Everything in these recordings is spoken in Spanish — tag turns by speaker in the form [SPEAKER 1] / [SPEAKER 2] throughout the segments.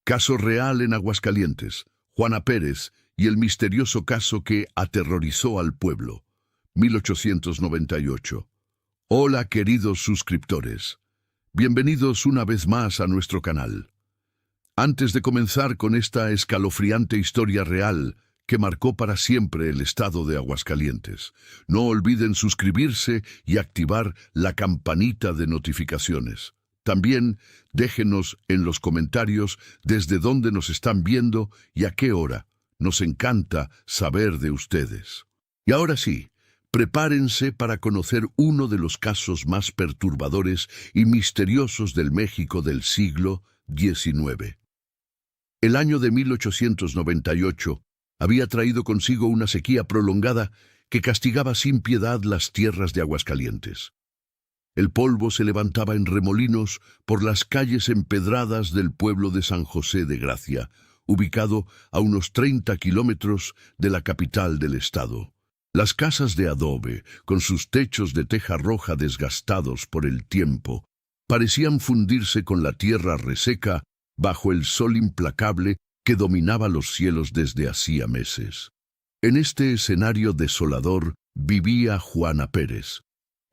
[SPEAKER 1] Caso real en Aguascalientes, Juana Pérez y el misterioso caso que aterrorizó al pueblo, 1898. Hola queridos suscriptores, bienvenidos una vez más a nuestro canal. Antes de comenzar con esta escalofriante historia real que marcó para siempre el estado de Aguascalientes, no olviden suscribirse y activar la campanita de notificaciones. También déjenos en los comentarios desde dónde nos están viendo y a qué hora. Nos encanta saber de ustedes. Y ahora sí, prepárense para conocer uno de los casos más perturbadores y misteriosos del México del siglo XIX. El año de 1898 había traído consigo una sequía prolongada que castigaba sin piedad las tierras de Aguascalientes. El polvo se levantaba en remolinos por las calles empedradas del pueblo de San José de Gracia, ubicado a unos 30 kilómetros de la capital del estado. Las casas de adobe, con sus techos de teja roja desgastados por el tiempo, parecían fundirse con la tierra reseca bajo el sol implacable que dominaba los cielos desde hacía meses. En este escenario desolador vivía Juana Pérez,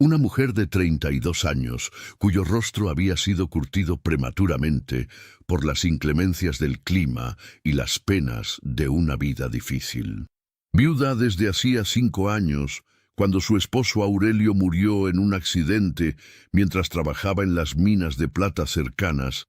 [SPEAKER 1] una mujer de 32 años, cuyo rostro había sido curtido prematuramente por las inclemencias del clima y las penas de una vida difícil. Viuda desde hacía 5 años, cuando su esposo Aurelio murió en un accidente mientras trabajaba en las minas de plata cercanas,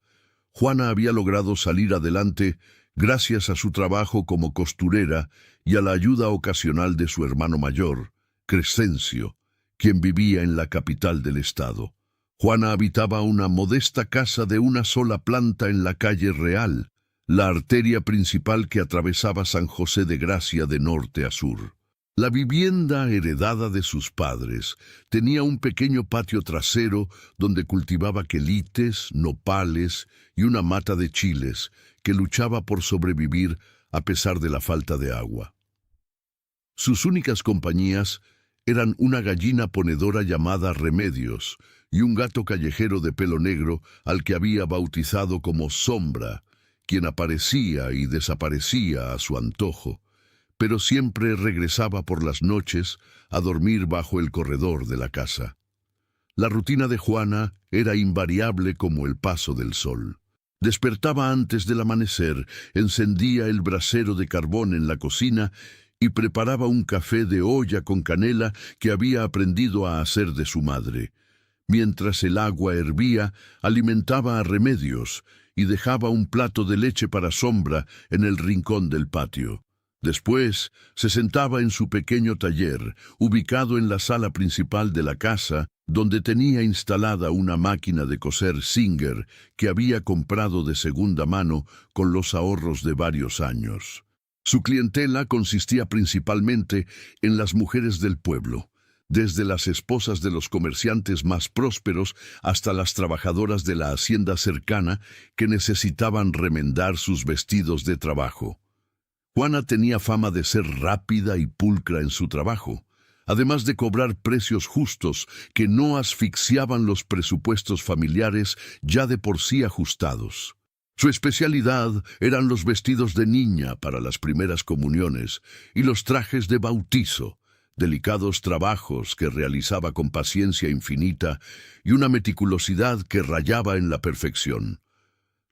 [SPEAKER 1] Juana había logrado salir adelante gracias a su trabajo como costurera y a la ayuda ocasional de su hermano mayor, Crescencio, quien vivía en la capital del estado. Juana habitaba una modesta casa de una sola planta en la calle Real, la arteria principal que atravesaba San José de Gracia de norte a sur. La vivienda heredada de sus padres tenía un pequeño patio trasero donde cultivaba quelites, nopales y una mata de chiles que luchaba por sobrevivir a pesar de la falta de agua. Sus únicas compañías eran una gallina ponedora llamada Remedios y un gato callejero de pelo negro al que había bautizado como Sombra, quien aparecía y desaparecía a su antojo, pero siempre regresaba por las noches a dormir bajo el corredor de la casa. La rutina de Juana era invariable como el paso del sol. Despertaba antes del amanecer, encendía el brasero de carbón en la cocina y preparaba un café de olla con canela que había aprendido a hacer de su madre. Mientras el agua hervía, alimentaba a Remedios y dejaba un plato de leche para Sombra en el rincón del patio. Después, se sentaba en su pequeño taller, ubicado en la sala principal de la casa, donde tenía instalada una máquina de coser Singer que había comprado de segunda mano con los ahorros de varios años. Su clientela consistía principalmente en las mujeres del pueblo, desde las esposas de los comerciantes más prósperos hasta las trabajadoras de la hacienda cercana que necesitaban remendar sus vestidos de trabajo. Juana tenía fama de ser rápida y pulcra en su trabajo, además de cobrar precios justos que no asfixiaban los presupuestos familiares ya de por sí ajustados. Su especialidad eran los vestidos de niña para las primeras comuniones y los trajes de bautizo, delicados trabajos que realizaba con paciencia infinita y una meticulosidad que rayaba en la perfección.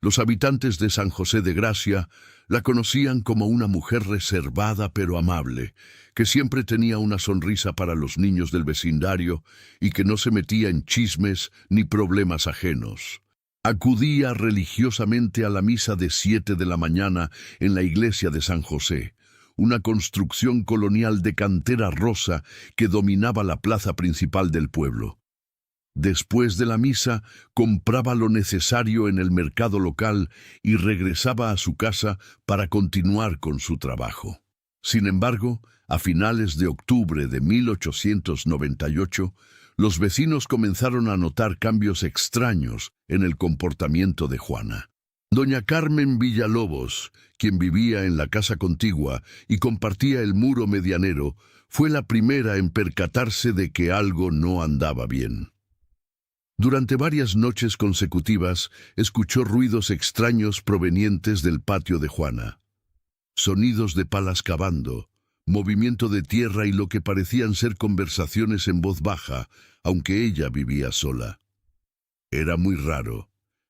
[SPEAKER 1] Los habitantes de San José de Gracia la conocían como una mujer reservada pero amable, que siempre tenía una sonrisa para los niños del vecindario y que no se metía en chismes ni problemas ajenos. Acudía religiosamente a la misa de 7 de la mañana en la iglesia de San José, una construcción colonial de cantera rosa que dominaba la plaza principal del pueblo. Después de la misa, compraba lo necesario en el mercado local y regresaba a su casa para continuar con su trabajo. Sin embargo, a finales de octubre de 1898, los vecinos comenzaron a notar cambios extraños en el comportamiento de Juana. Doña Carmen Villalobos, quien vivía en la casa contigua y compartía el muro medianero, fue la primera en percatarse de que algo no andaba bien. Durante varias noches consecutivas, escuchó ruidos extraños provenientes del patio de Juana. Sonidos de palas cavando, movimiento de tierra y lo que parecían ser conversaciones en voz baja, aunque ella vivía sola. Era muy raro.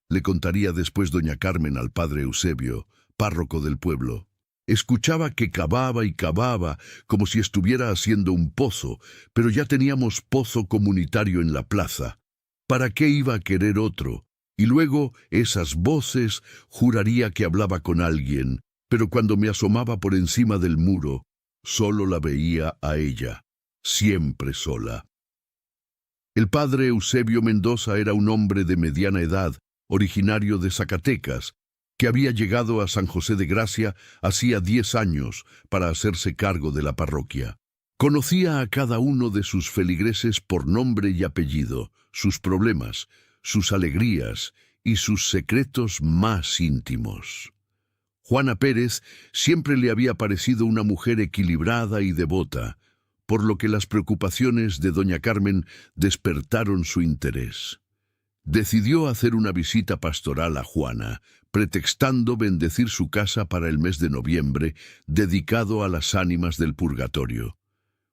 [SPEAKER 1] Le contaría después doña Carmen al padre Eusebio, párroco del pueblo. Escuchaba que cavaba y cavaba, como si estuviera haciendo un pozo, pero ya teníamos pozo comunitario en la plaza. ¿Para qué iba a querer otro? Y luego esas voces, juraría que hablaba con alguien, pero cuando me asomaba por encima del muro, solo la veía a ella, siempre sola. El padre Eusebio Mendoza era un hombre de mediana edad, originario de Zacatecas, que había llegado a San José de Gracia hacía 10 años para hacerse cargo de la parroquia. Conocía a cada uno de sus feligreses por nombre y apellido, sus problemas, sus alegrías y sus secretos más íntimos. Juana Pérez siempre le había parecido una mujer equilibrada y devota, por lo que las preocupaciones de doña Carmen despertaron su interés. Decidió hacer una visita pastoral a Juana, pretextando bendecir su casa para el mes de noviembre, dedicado a las ánimas del purgatorio.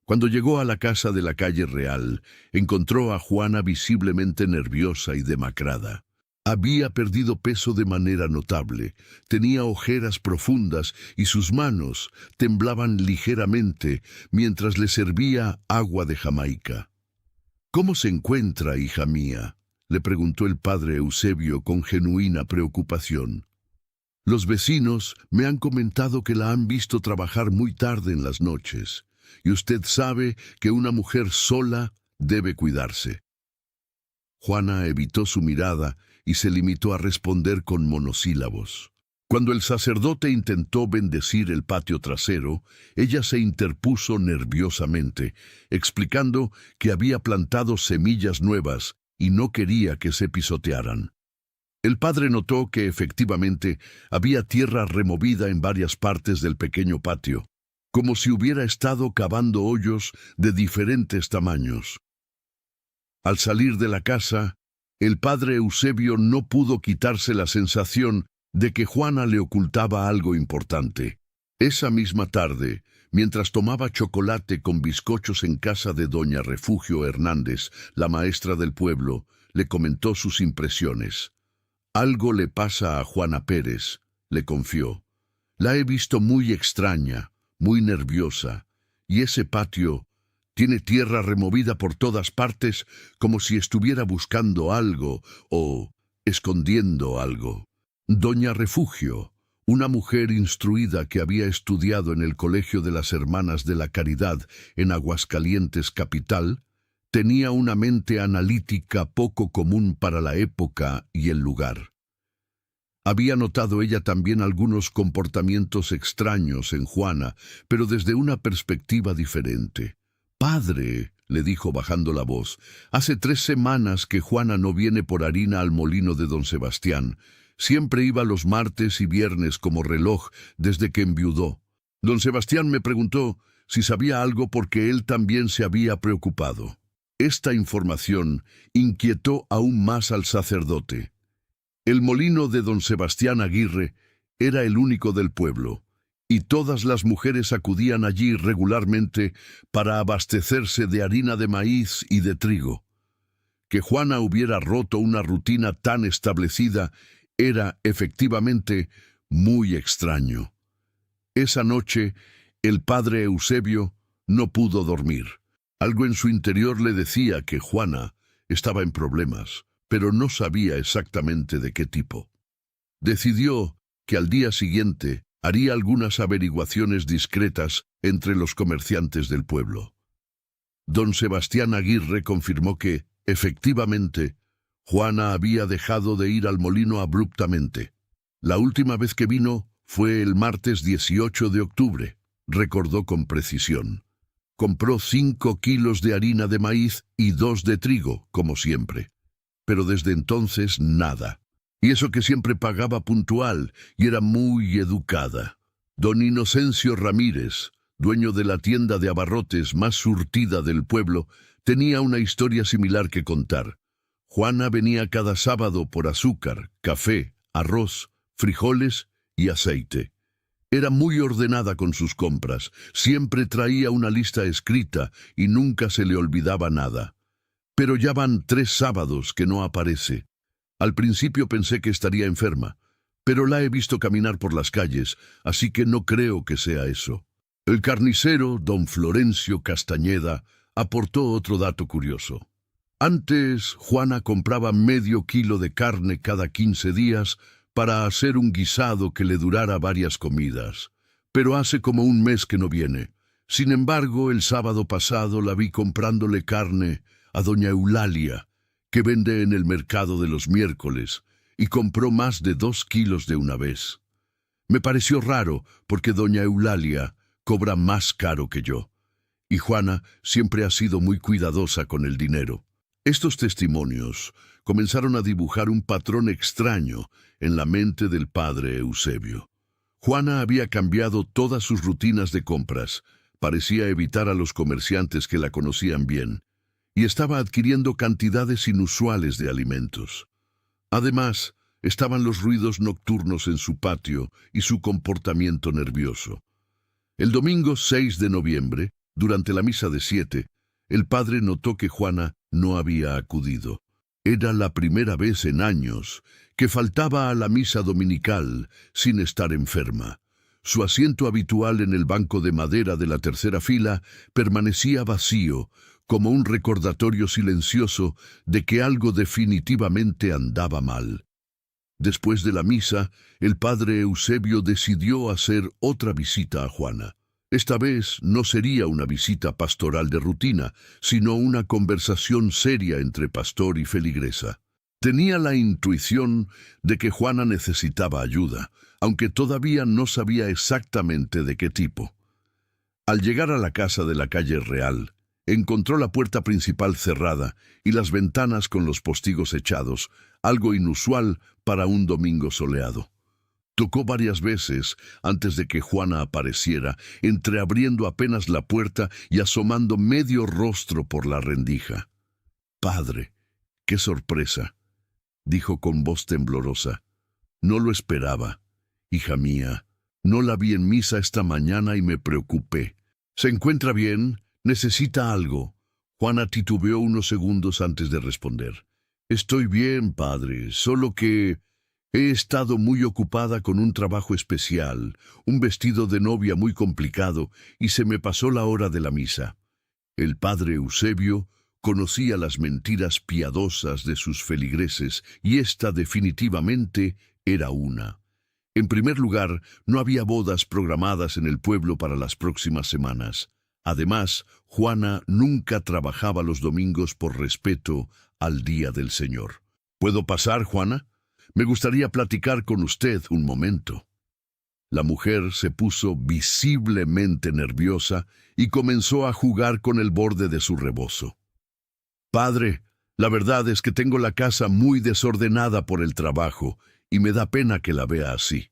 [SPEAKER 1] Cuando llegó a la casa de la calle Real, encontró a Juana visiblemente nerviosa y demacrada. Había perdido peso de manera notable, tenía ojeras profundas y sus manos temblaban ligeramente mientras le servía agua de Jamaica. «¿Cómo se encuentra, hija mía?», le preguntó el padre Eusebio con genuina preocupación. «Los vecinos me han comentado que la han visto trabajar muy tarde en las noches, y usted sabe que una mujer sola debe cuidarse». Juana evitó su mirada y se limitó a responder con monosílabos. Cuando el sacerdote intentó bendecir el patio trasero, ella se interpuso nerviosamente, explicando que había plantado semillas nuevas y no quería que se pisotearan. El padre notó que efectivamente había tierra removida en varias partes del pequeño patio, como si hubiera estado cavando hoyos de diferentes tamaños. Al salir de la casa, el padre Eusebio no pudo quitarse la sensación de que Juana le ocultaba algo importante. Esa misma tarde, mientras tomaba chocolate con bizcochos en casa de doña Refugio Hernández, la maestra del pueblo, le comentó sus impresiones. «Algo le pasa a Juana Pérez», le confió. «La he visto muy extraña, muy nerviosa, y ese patio tiene tierra removida por todas partes como si estuviera buscando algo o escondiendo algo». Doña Refugio, una mujer instruida que había estudiado en el Colegio de las Hermanas de la Caridad en Aguascalientes capital, tenía una mente analítica poco común para la época y el lugar. Había notado ella también algunos comportamientos extraños en Juana, pero desde una perspectiva diferente. «Padre», le dijo bajando la voz, «hace 3 semanas que Juana no viene por harina al molino de don Sebastián. Siempre iba los martes y viernes como reloj desde que enviudó. Don Sebastián me preguntó si sabía algo porque él también se había preocupado». Esta información inquietó aún más al sacerdote. El molino de don Sebastián Aguirre era el único del pueblo, y todas las mujeres acudían allí regularmente para abastecerse de harina de maíz y de trigo. Que Juana hubiera roto una rutina tan establecida era, efectivamente, muy extraño. Esa noche, el padre Eusebio no pudo dormir. Algo en su interior le decía que Juana estaba en problemas, pero no sabía exactamente de qué tipo. Decidió que al día siguiente haría algunas averiguaciones discretas entre los comerciantes del pueblo. Don Sebastián Aguirre confirmó que, efectivamente, Juana había dejado de ir al molino abruptamente. La última vez que vino fue el martes 18 de octubre, recordó con precisión. Compró 5 kilos de harina de maíz y 2 de trigo, como siempre. Pero desde entonces nada. Y eso que siempre pagaba puntual y era muy educada. Don Inocencio Ramírez, dueño de la tienda de abarrotes más surtida del pueblo, tenía una historia similar que contar. Juana venía cada sábado por azúcar, café, arroz, frijoles y aceite. Era muy ordenada con sus compras, siempre traía una lista escrita y nunca se le olvidaba nada. Pero ya van 3 sábados que no aparece. Al principio pensé que estaría enferma, pero la he visto caminar por las calles, así que no creo que sea eso. El carnicero, don Florencio Castañeda, aportó otro dato curioso. Antes, Juana compraba medio kilo de carne cada 15 días para hacer un guisado que le durara varias comidas. Pero hace como un mes que no viene. Sin embargo, el sábado pasado la vi comprándole carne a doña Eulalia, que vende en el mercado de los miércoles, y compró más de 2 kilos de una vez. Me pareció raro, porque doña Eulalia cobra más caro que yo, y Juana siempre ha sido muy cuidadosa con el dinero. Estos testimonios comenzaron a dibujar un patrón extraño en la mente del padre Eusebio. Juana había cambiado todas sus rutinas de compras, parecía evitar a los comerciantes que la conocían bien, y estaba adquiriendo cantidades inusuales de alimentos. Además, estaban los ruidos nocturnos en su patio y su comportamiento nervioso. El domingo 6 de noviembre, durante la misa de 7, el padre notó que Juana no había acudido. Era la primera vez en años que faltaba a la misa dominical sin estar enferma. Su asiento habitual en el banco de madera de la tercera fila permanecía vacío, como un recordatorio silencioso de que algo definitivamente andaba mal. Después de la misa, el padre Eusebio decidió hacer otra visita a Juana. Esta vez no sería una visita pastoral de rutina, sino una conversación seria entre pastor y feligresa. Tenía la intuición de que Juana necesitaba ayuda, aunque todavía no sabía exactamente de qué tipo. Al llegar a la casa de la calle Real, encontró la puerta principal cerrada y las ventanas con los postigos echados, algo inusual para un domingo soleado. Tocó varias veces antes de que Juana apareciera, entreabriendo apenas la puerta y asomando medio rostro por la rendija. «Padre, qué sorpresa», dijo con voz temblorosa. «No lo esperaba. Hija mía, no la vi en misa esta mañana y me preocupé. ¿Se encuentra bien? ¿Necesita algo?» Juana titubeó unos segundos antes de responder. «Estoy bien, padre, solo que he estado muy ocupada con un trabajo especial, un vestido de novia muy complicado, y se me pasó la hora de la misa». El padre Eusebio conocía las mentiras piadosas de sus feligreses, y esta definitivamente era una. En primer lugar, no había bodas programadas en el pueblo para las próximas semanas. Además, Juana nunca trabajaba los domingos por respeto al Día del Señor. «¿Puedo pasar, Juana? Me gustaría platicar con usted un momento». La mujer se puso visiblemente nerviosa y comenzó a jugar con el borde de su rebozo. «Padre, la verdad es que tengo la casa muy desordenada por el trabajo y me da pena que la vea así.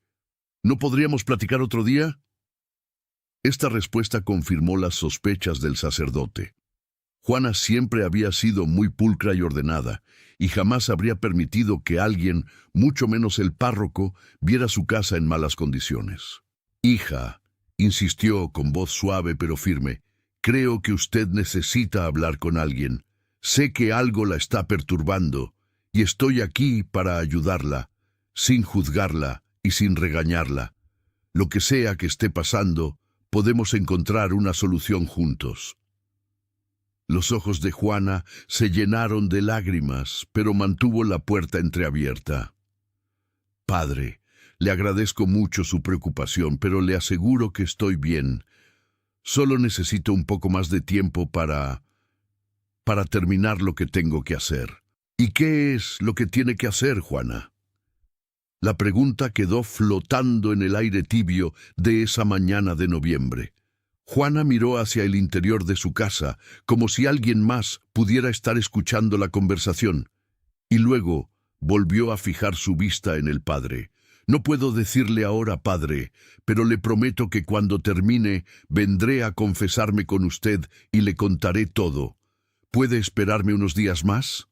[SPEAKER 1] ¿No podríamos platicar otro día?» Esta respuesta confirmó las sospechas del sacerdote. Juana siempre había sido muy pulcra y ordenada, y jamás habría permitido que alguien, mucho menos el párroco, viera su casa en malas condiciones. «Hija», insistió con voz suave pero firme, «creo que usted necesita hablar con alguien. Sé que algo la está perturbando, y estoy aquí para ayudarla, sin juzgarla y sin regañarla. Lo que sea que esté pasando, podemos encontrar una solución juntos». Los ojos de Juana se llenaron de lágrimas, pero mantuvo la puerta entreabierta. «Padre, le agradezco mucho su preocupación, pero le aseguro que estoy bien. Solo necesito un poco más de tiempo para terminar lo que tengo que hacer». «¿Y qué es lo que tiene que hacer, Juana?». La pregunta quedó flotando en el aire tibio de esa mañana de noviembre. Juana miró hacia el interior de su casa, como si alguien más pudiera estar escuchando la conversación, y luego volvió a fijar su vista en el padre. «No puedo decirle ahora, padre, pero le prometo que cuando termine vendré a confesarme con usted y le contaré todo. ¿Puede esperarme unos días más?».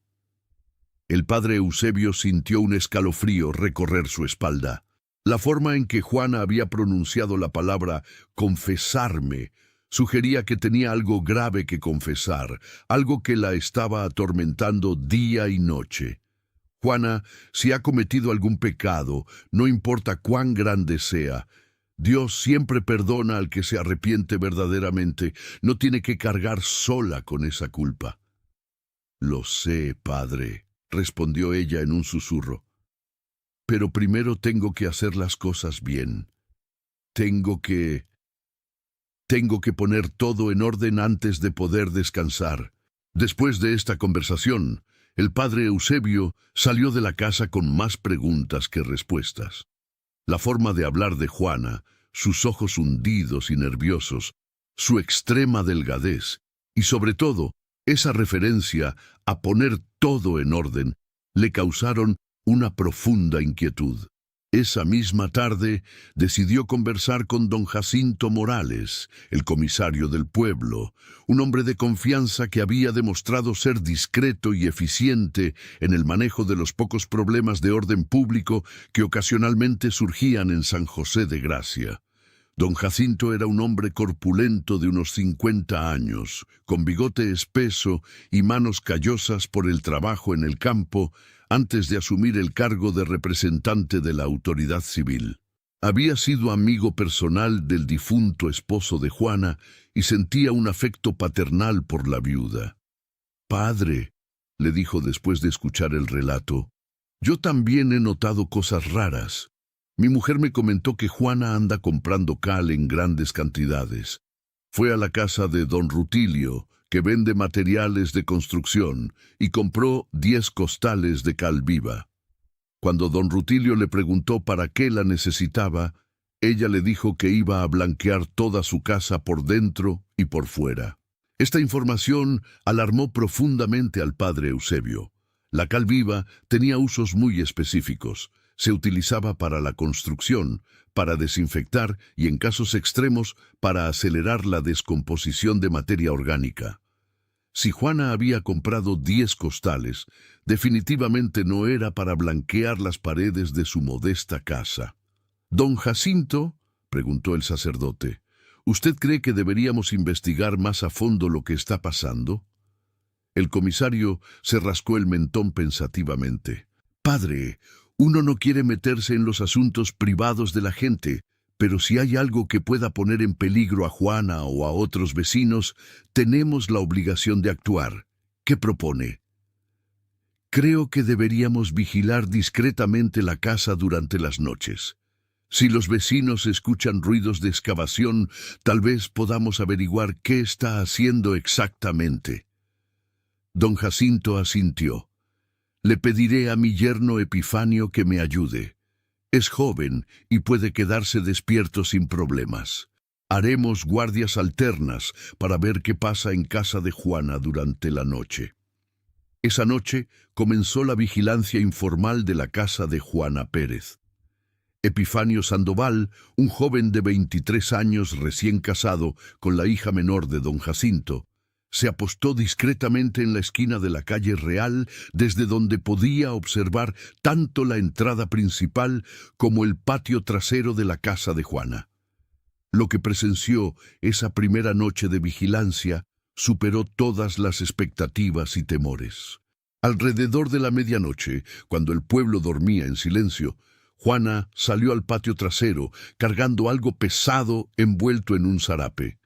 [SPEAKER 1] El padre Eusebio sintió un escalofrío recorrer su espalda. La forma en que Juana había pronunciado la palabra confesarme sugería que tenía algo grave que confesar, algo que la estaba atormentando día y noche. Juana, si ha cometido algún pecado, no importa cuán grande sea, Dios siempre perdona al que se arrepiente verdaderamente. No tiene que cargar sola con esa culpa. Lo sé, padre, respondió ella en un susurro. Pero primero tengo que hacer las cosas bien. Tengo que poner todo en orden antes de poder descansar. Después de esta conversación, el padre Eusebio salió de la casa con más preguntas que respuestas. La forma de hablar de Juana, sus ojos hundidos y nerviosos, su extrema delgadez y, sobre todo, esa referencia a poner todo en orden, le causaron una profunda inquietud. Esa misma tarde decidió conversar con don Jacinto Morales, el comisario del pueblo, un hombre de confianza que había demostrado ser discreto y eficiente en el manejo de los pocos problemas de orden público que ocasionalmente surgían en San José de Gracia. Don Jacinto era un hombre corpulento de unos 50 años, con bigote espeso y manos callosas por el trabajo en el campo, antes de asumir el cargo de representante de la autoridad civil. Había sido amigo personal del difunto esposo de Juana y sentía un afecto paternal por la viuda. «Padre», le dijo después de escuchar el relato, «yo también he notado cosas raras. Mi mujer me comentó que Juana anda comprando cal en grandes cantidades. Fue a la casa de don Rutilio, que vende materiales de construcción, y compró 10 costales de cal viva. Cuando don Rutilio le preguntó para qué la necesitaba, ella le dijo que iba a blanquear toda su casa por dentro y por fuera». Esta información alarmó profundamente al padre Eusebio. La cal viva tenía usos muy específicos. Se utilizaba para la construcción, para desinfectar y, en casos extremos, para acelerar la descomposición de materia orgánica. Si Juana había comprado 10 costales, definitivamente no era para blanquear las paredes de su modesta casa. «Don Jacinto», preguntó el sacerdote, «¿usted cree que deberíamos investigar más a fondo lo que está pasando?» El comisario se rascó el mentón pensativamente. «Padre, uno no quiere meterse en los asuntos privados de la gente, pero si hay algo que pueda poner en peligro a Juana o a otros vecinos, tenemos la obligación de actuar. ¿Qué propone?» «Creo que deberíamos vigilar discretamente la casa durante las noches. Si los vecinos escuchan ruidos de excavación, tal vez podamos averiguar qué está haciendo exactamente». Don Jacinto asintió. «Le pediré a mi yerno Epifanio que me ayude. Es joven y puede quedarse despierto sin problemas. Haremos guardias alternas para ver qué pasa en casa de Juana durante la noche». Esa noche comenzó la vigilancia informal de la casa de Juana Pérez. Epifanio Sandoval, un joven de 23 años recién casado con la hija menor de don Jacinto, se apostó discretamente en la esquina de la calle Real, desde donde podía observar tanto la entrada principal como el patio trasero de la casa de Juana. Lo que presenció esa primera noche de vigilancia superó todas las expectativas y temores. Alrededor de la medianoche, cuando el pueblo dormía en silencio, Juana salió al patio trasero, cargando algo pesado envuelto en un zarape.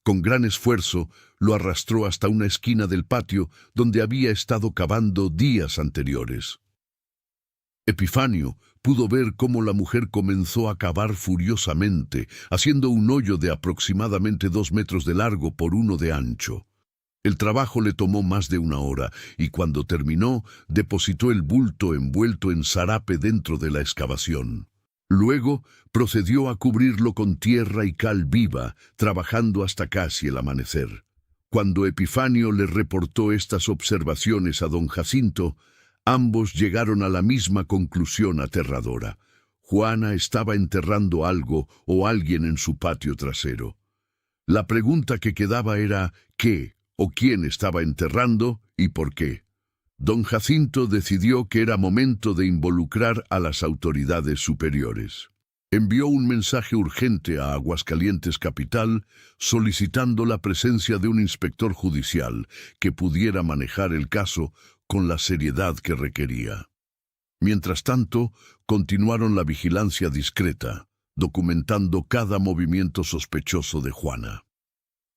[SPEAKER 1] Con gran esfuerzo, lo arrastró hasta una esquina del patio donde había estado cavando días anteriores. Epifanio pudo ver cómo la mujer comenzó a cavar furiosamente, haciendo un hoyo de aproximadamente 2 metros de largo por 1 de ancho. El trabajo le tomó más de 1 hora, y cuando terminó, depositó el bulto envuelto en zarape dentro de la excavación. Luego procedió a cubrirlo con tierra y cal viva, trabajando hasta casi el amanecer. Cuando Epifanio le reportó estas observaciones a don Jacinto, ambos llegaron a la misma conclusión aterradora. Juana estaba enterrando algo o alguien en su patio trasero. La pregunta que quedaba era ¿qué o quién estaba enterrando y por qué? Don Jacinto decidió que era momento de involucrar a las autoridades superiores. Envió un mensaje urgente a Aguascalientes capital solicitando la presencia de un inspector judicial que pudiera manejar el caso con la seriedad que requería. Mientras tanto, continuaron la vigilancia discreta, documentando cada movimiento sospechoso de Juana.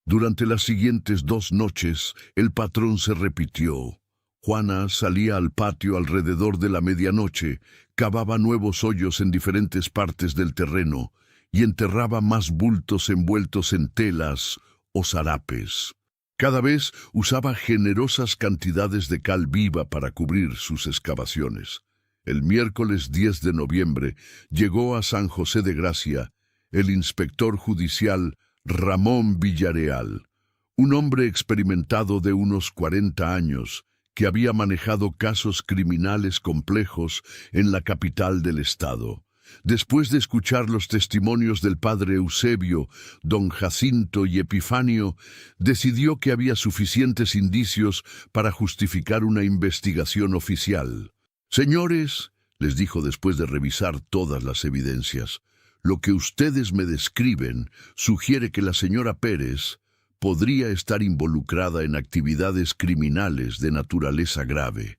[SPEAKER 1] Durante las siguientes 2 noches, el patrón se repitió. Juana salía al patio alrededor de la medianoche, cavaba nuevos hoyos en diferentes partes del terreno y enterraba más bultos envueltos en telas o sarapes. Cada vez usaba generosas cantidades de cal viva para cubrir sus excavaciones. El miércoles 10 de noviembre llegó a San José de Gracia el inspector judicial Ramón Villareal, un hombre experimentado de unos 40 años, que había manejado casos criminales complejos en la capital del estado. Después de escuchar los testimonios del padre Eusebio, don Jacinto y Epifanio, decidió que había suficientes indicios para justificar una investigación oficial. «Señores», les dijo después de revisar todas las evidencias, «lo que ustedes me describen sugiere que la señora Pérez podría estar involucrada en actividades criminales de naturaleza grave.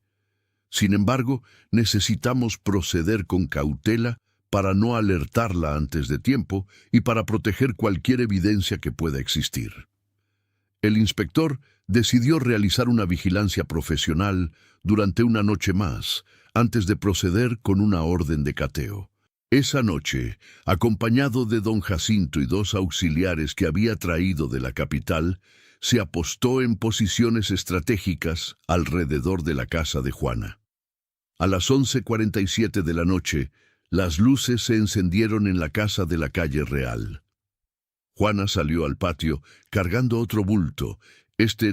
[SPEAKER 1] Sin embargo, necesitamos proceder con cautela para no alertarla antes de tiempo y para proteger cualquier evidencia que pueda existir». El inspector decidió realizar una vigilancia profesional durante una noche más, antes de proceder con una orden de cateo. Esa noche, acompañado de don Jacinto y 2 auxiliares que había traído de la capital, se apostó en posiciones estratégicas alrededor de la casa de Juana. A las 11:47 de la noche, las luces se encendieron en la casa de la calle Real. Juana salió al patio cargando otro bulto,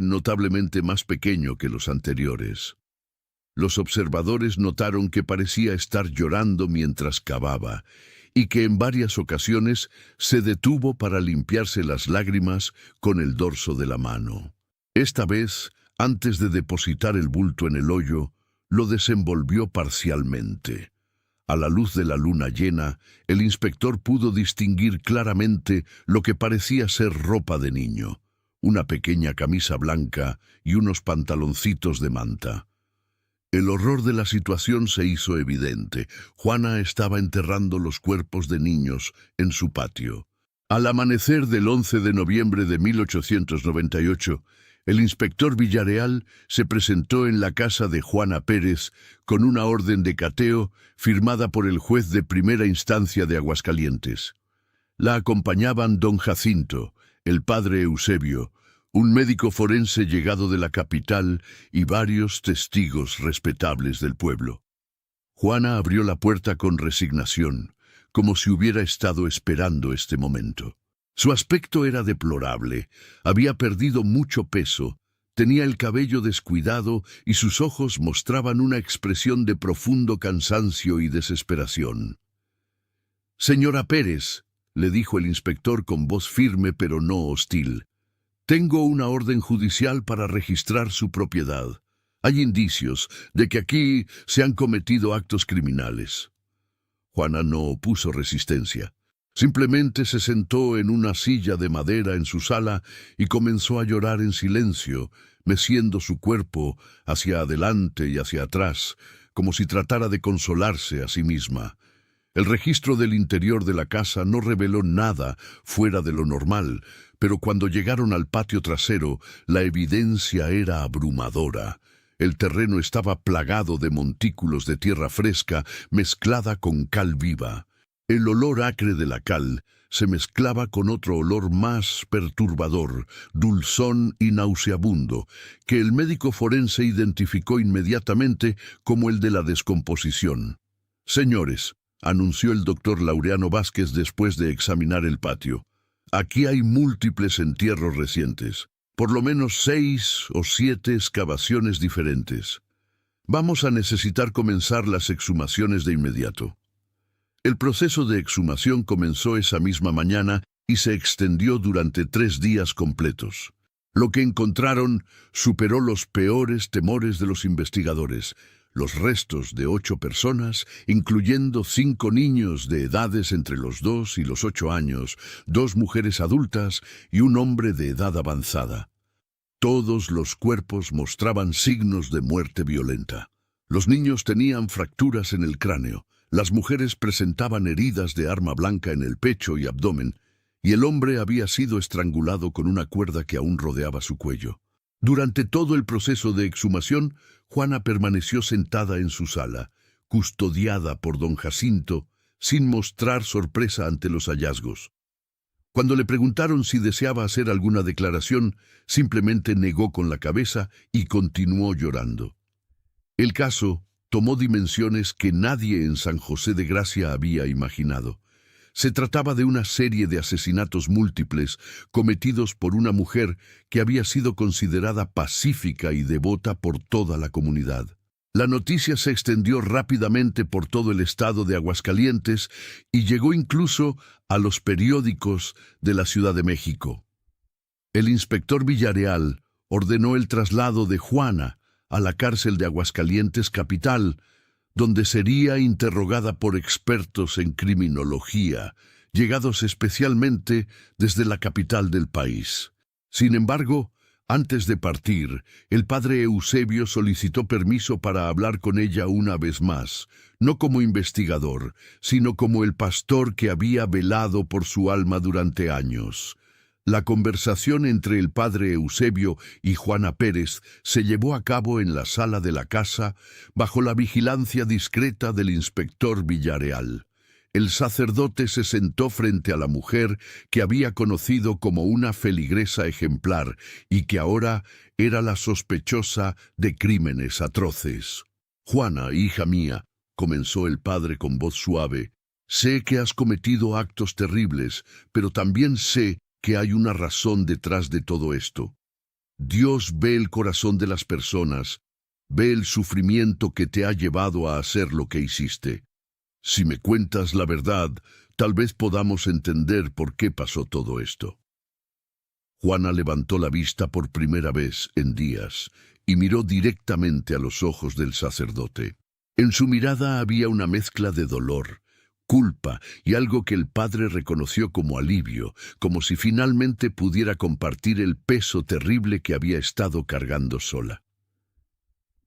[SPEAKER 1] notablemente más pequeño que los anteriores. Los observadores notaron que parecía estar llorando mientras cavaba y que en varias ocasiones se detuvo para limpiarse las lágrimas con el dorso de la mano. Esta vez, antes de depositar el bulto en el hoyo, lo desenvolvió parcialmente. A la luz de la luna llena, el inspector pudo distinguir claramente lo que parecía ser ropa de niño, una pequeña camisa blanca y unos pantaloncitos de manta. El horror de la situación se hizo evidente. Juana estaba enterrando los cuerpos de niños en su patio. Al amanecer del 11 de noviembre de 1898, el inspector Villareal se presentó en la casa de Juana Pérez con una orden de cateo firmada por el juez de primera instancia de Aguascalientes. La acompañaban don Jacinto, el padre Eusebio, un médico forense llegado de la capital y varios testigos respetables del pueblo. Juana abrió la puerta con resignación, como si hubiera estado esperando este momento. Su aspecto era deplorable, había perdido mucho peso, tenía el cabello descuidado y sus ojos mostraban una expresión de profundo cansancio y desesperación. «Señora Pérez», le dijo el inspector con voz firme pero no hostil, «tengo una orden judicial para registrar su propiedad. Hay indicios de que aquí se han cometido actos criminales». Juana no opuso resistencia. Simplemente se sentó en una silla de madera en su sala y comenzó a llorar en silencio, meciendo su cuerpo hacia adelante y hacia atrás, como si tratara de consolarse a sí misma. El registro del interior de la casa no reveló nada fuera de lo normal, pero cuando llegaron al patio trasero, la evidencia era abrumadora. El terreno estaba plagado de montículos de tierra fresca mezclada con cal viva. El olor acre de la cal se mezclaba con otro olor más perturbador, dulzón y nauseabundo, que el médico forense identificó inmediatamente como el de la descomposición. «Señores», anunció el doctor Laureano Vázquez después de examinar el patio, «aquí hay múltiples entierros recientes, por lo menos 6 o 7 excavaciones diferentes. Vamos a necesitar comenzar las exhumaciones de inmediato». El proceso de exhumación comenzó esa misma mañana y se extendió durante 3 días completos. Lo que encontraron superó los peores temores de los investigadores. Los restos de 8 personas, incluyendo 5 niños de edades entre los 2 y los 8 años, 2 mujeres adultas y un hombre de edad avanzada. Todos los cuerpos mostraban signos de muerte violenta. Los niños tenían fracturas en el cráneo, las mujeres presentaban heridas de arma blanca en el pecho y abdomen, y el hombre había sido estrangulado con una cuerda que aún rodeaba su cuello. Durante todo el proceso de exhumación, Juana permaneció sentada en su sala, custodiada por don Jacinto, sin mostrar sorpresa ante los hallazgos. Cuando le preguntaron si deseaba hacer alguna declaración, simplemente negó con la cabeza y continuó llorando. El caso tomó dimensiones que nadie en San José de Gracia había imaginado. Se trataba de una serie de asesinatos múltiples cometidos por una mujer que había sido considerada pacífica y devota por toda la comunidad. La noticia se extendió rápidamente por todo el estado de Aguascalientes y llegó incluso a los periódicos de la Ciudad de México. El inspector Villarreal ordenó el traslado de Juana a la cárcel de Aguascalientes capital, donde sería interrogada por expertos en criminología, llegados especialmente desde la capital del país. Sin embargo, antes de partir, el padre Eusebio solicitó permiso para hablar con ella una vez más, no como investigador, sino como el pastor que había velado por su alma durante años. La conversación entre el padre Eusebio y Juana Pérez se llevó a cabo en la sala de la casa, bajo la vigilancia discreta del inspector Villarreal. El sacerdote se sentó frente a la mujer que había conocido como una feligresa ejemplar y que ahora era la sospechosa de crímenes atroces. «Juana, hija mía», comenzó el padre con voz suave, «sé que has cometido actos terribles, pero también sé que hay una razón detrás de todo esto. Dios ve el corazón de las personas, ve el sufrimiento que te ha llevado a hacer lo que hiciste. Si me cuentas la verdad, tal vez podamos entender por qué pasó todo esto». Juana levantó la vista por primera vez en días y miró directamente a los ojos del sacerdote. En su mirada había una mezcla de dolor, culpa y algo que el padre reconoció como alivio, como si finalmente pudiera compartir el peso terrible que había estado cargando sola.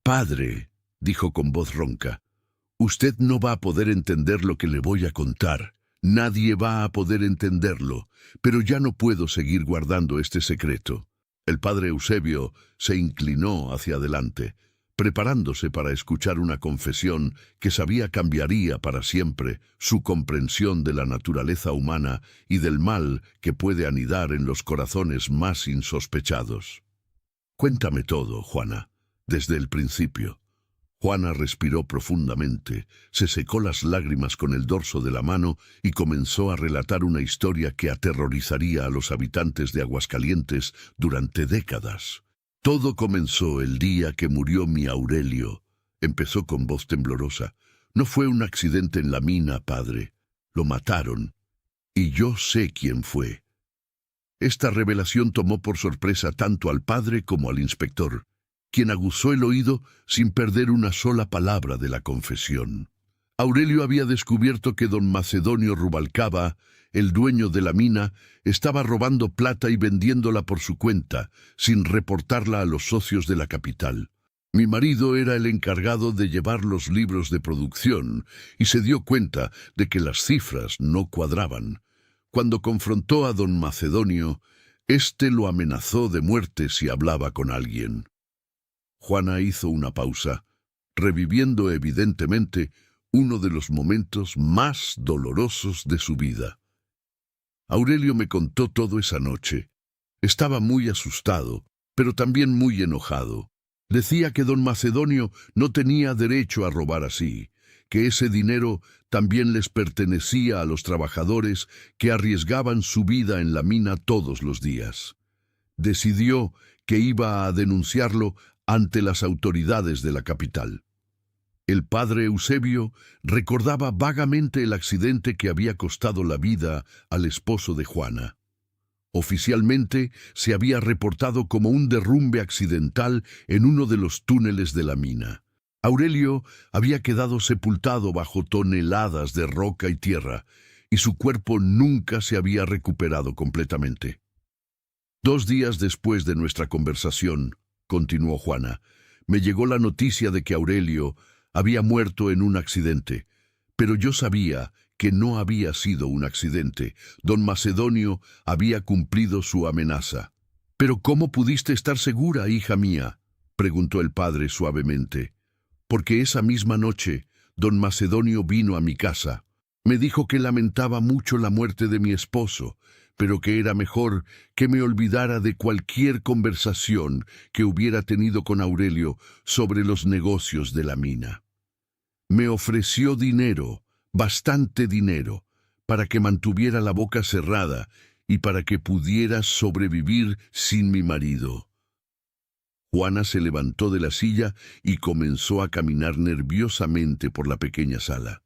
[SPEAKER 1] «Padre», dijo con voz ronca, «usted no va a poder entender lo que le voy a contar. Nadie va a poder entenderlo, pero ya no puedo seguir guardando este secreto». El padre Eusebio se inclinó hacia adelante, preparándose para escuchar una confesión que sabía cambiaría para siempre su comprensión de la naturaleza humana y del mal que puede anidar en los corazones más insospechados. «Cuéntame todo, Juana, desde el principio». Juana respiró profundamente, se secó las lágrimas con el dorso de la mano y comenzó a relatar una historia que aterrorizaría a los habitantes de Aguascalientes durante décadas. «Todo comenzó el día que murió mi Aurelio», empezó con voz temblorosa. «No fue un accidente en la mina, padre. Lo mataron. Y yo sé quién fue». Esta revelación tomó por sorpresa tanto al padre como al inspector, quien aguzó el oído sin perder una sola palabra de la confesión. Aurelio había descubierto que don Macedonio Rubalcaba, el dueño de la mina, estaba robando plata y vendiéndola por su cuenta, sin reportarla a los socios de la capital. Mi marido era el encargado de llevar los libros de producción y se dio cuenta de que las cifras no cuadraban. Cuando confrontó a don Macedonio, éste lo amenazó de muerte si hablaba con alguien. Juana hizo una pausa, reviviendo evidentemente uno de los momentos más dolorosos de su vida. Aurelio me contó todo esa noche. Estaba muy asustado, pero también muy enojado. Decía que don Macedonio no tenía derecho a robar así, que ese dinero también les pertenecía a los trabajadores que arriesgaban su vida en la mina todos los días. Decidió que iba a denunciarlo ante las autoridades de la capital. El padre Eusebio recordaba vagamente el accidente que había costado la vida al esposo de Juana. Oficialmente se había reportado como un derrumbe accidental en uno de los túneles de la mina. Aurelio había quedado sepultado bajo toneladas de roca y tierra, y su cuerpo nunca se había recuperado completamente. 2 días después de nuestra conversación, continuó Juana, me llegó la noticia de que Aurelio había muerto en un accidente, pero yo sabía que no había sido un accidente. Don Macedonio había cumplido su amenaza. «¿Pero cómo pudiste estar segura, hija mía?», preguntó el padre suavemente. «Porque esa misma noche, don Macedonio vino a mi casa. Me dijo que lamentaba mucho la muerte de mi esposo, pero que era mejor que me olvidara de cualquier conversación que hubiera tenido con Aurelio sobre los negocios de la mina. Me ofreció dinero, bastante dinero, para que mantuviera la boca cerrada y para que pudiera sobrevivir sin mi marido». Juana se levantó de la silla y comenzó a caminar nerviosamente por la pequeña sala.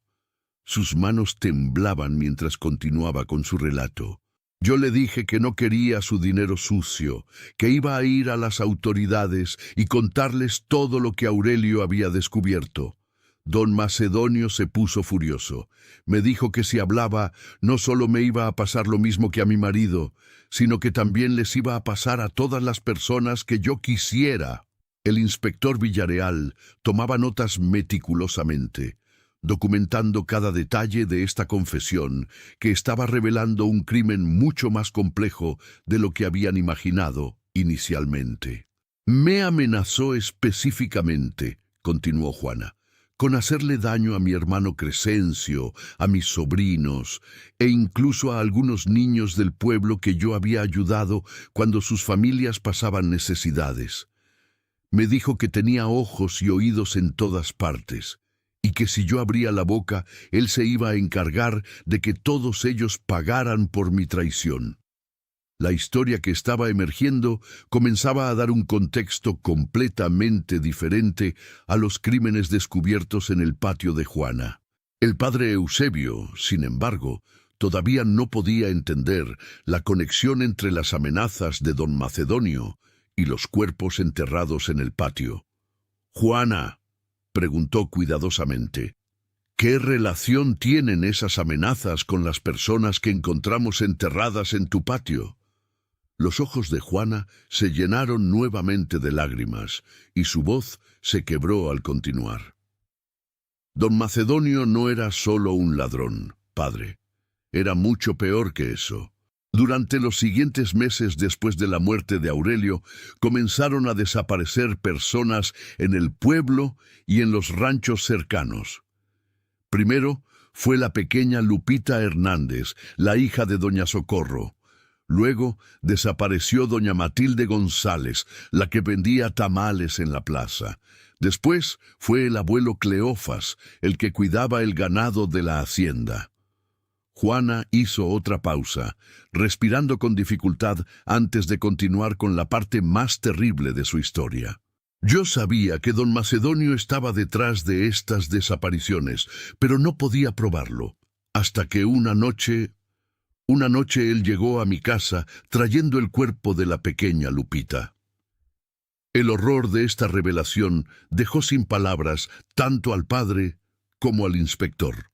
[SPEAKER 1] Sus manos temblaban mientras continuaba con su relato. «Yo le dije que no quería su dinero sucio, que iba a ir a las autoridades y contarles todo lo que Aurelio había descubierto. Don Macedonio se puso furioso. Me dijo que si hablaba, no solo me iba a pasar lo mismo que a mi marido, sino que también les iba a pasar a todas las personas que yo quisiera». El inspector Villarreal tomaba notas meticulosamente, documentando cada detalle de esta confesión, que estaba revelando un crimen mucho más complejo de lo que habían imaginado inicialmente. «Me amenazó específicamente», continuó Juana, «con hacerle daño a mi hermano Crescencio, a mis sobrinos, e incluso a algunos niños del pueblo que yo había ayudado cuando sus familias pasaban necesidades. Me dijo que tenía ojos y oídos en todas partes, y que si yo abría la boca, él se iba a encargar de que todos ellos pagaran por mi traición». La historia que estaba emergiendo comenzaba a dar un contexto completamente diferente a los crímenes descubiertos en el patio de Juana. El padre Eusebio, sin embargo, todavía no podía entender la conexión entre las amenazas de don Macedonio y los cuerpos enterrados en el patio. «Juana», preguntó cuidadosamente, «¿qué relación tienen esas amenazas con las personas que encontramos enterradas en tu patio?». Los ojos de Juana se llenaron nuevamente de lágrimas, y su voz se quebró al continuar. «Don Macedonio no era solo un ladrón, padre. Era mucho peor que eso. Durante los siguientes meses después de la muerte de Aurelio, comenzaron a desaparecer personas en el pueblo y en los ranchos cercanos. Primero fue la pequeña Lupita Hernández, la hija de doña Socorro. Luego desapareció doña Matilde González, la que vendía tamales en la plaza. Después fue el abuelo Cleofas, el que cuidaba el ganado de la hacienda». Juana hizo otra pausa, respirando con dificultad antes de continuar con la parte más terrible de su historia. «Yo sabía que don Macedonio estaba detrás de estas desapariciones, pero no podía probarlo, hasta que una noche él llegó a mi casa trayendo el cuerpo de la pequeña Lupita». El horror de esta revelación dejó sin palabras tanto al padre como al inspector.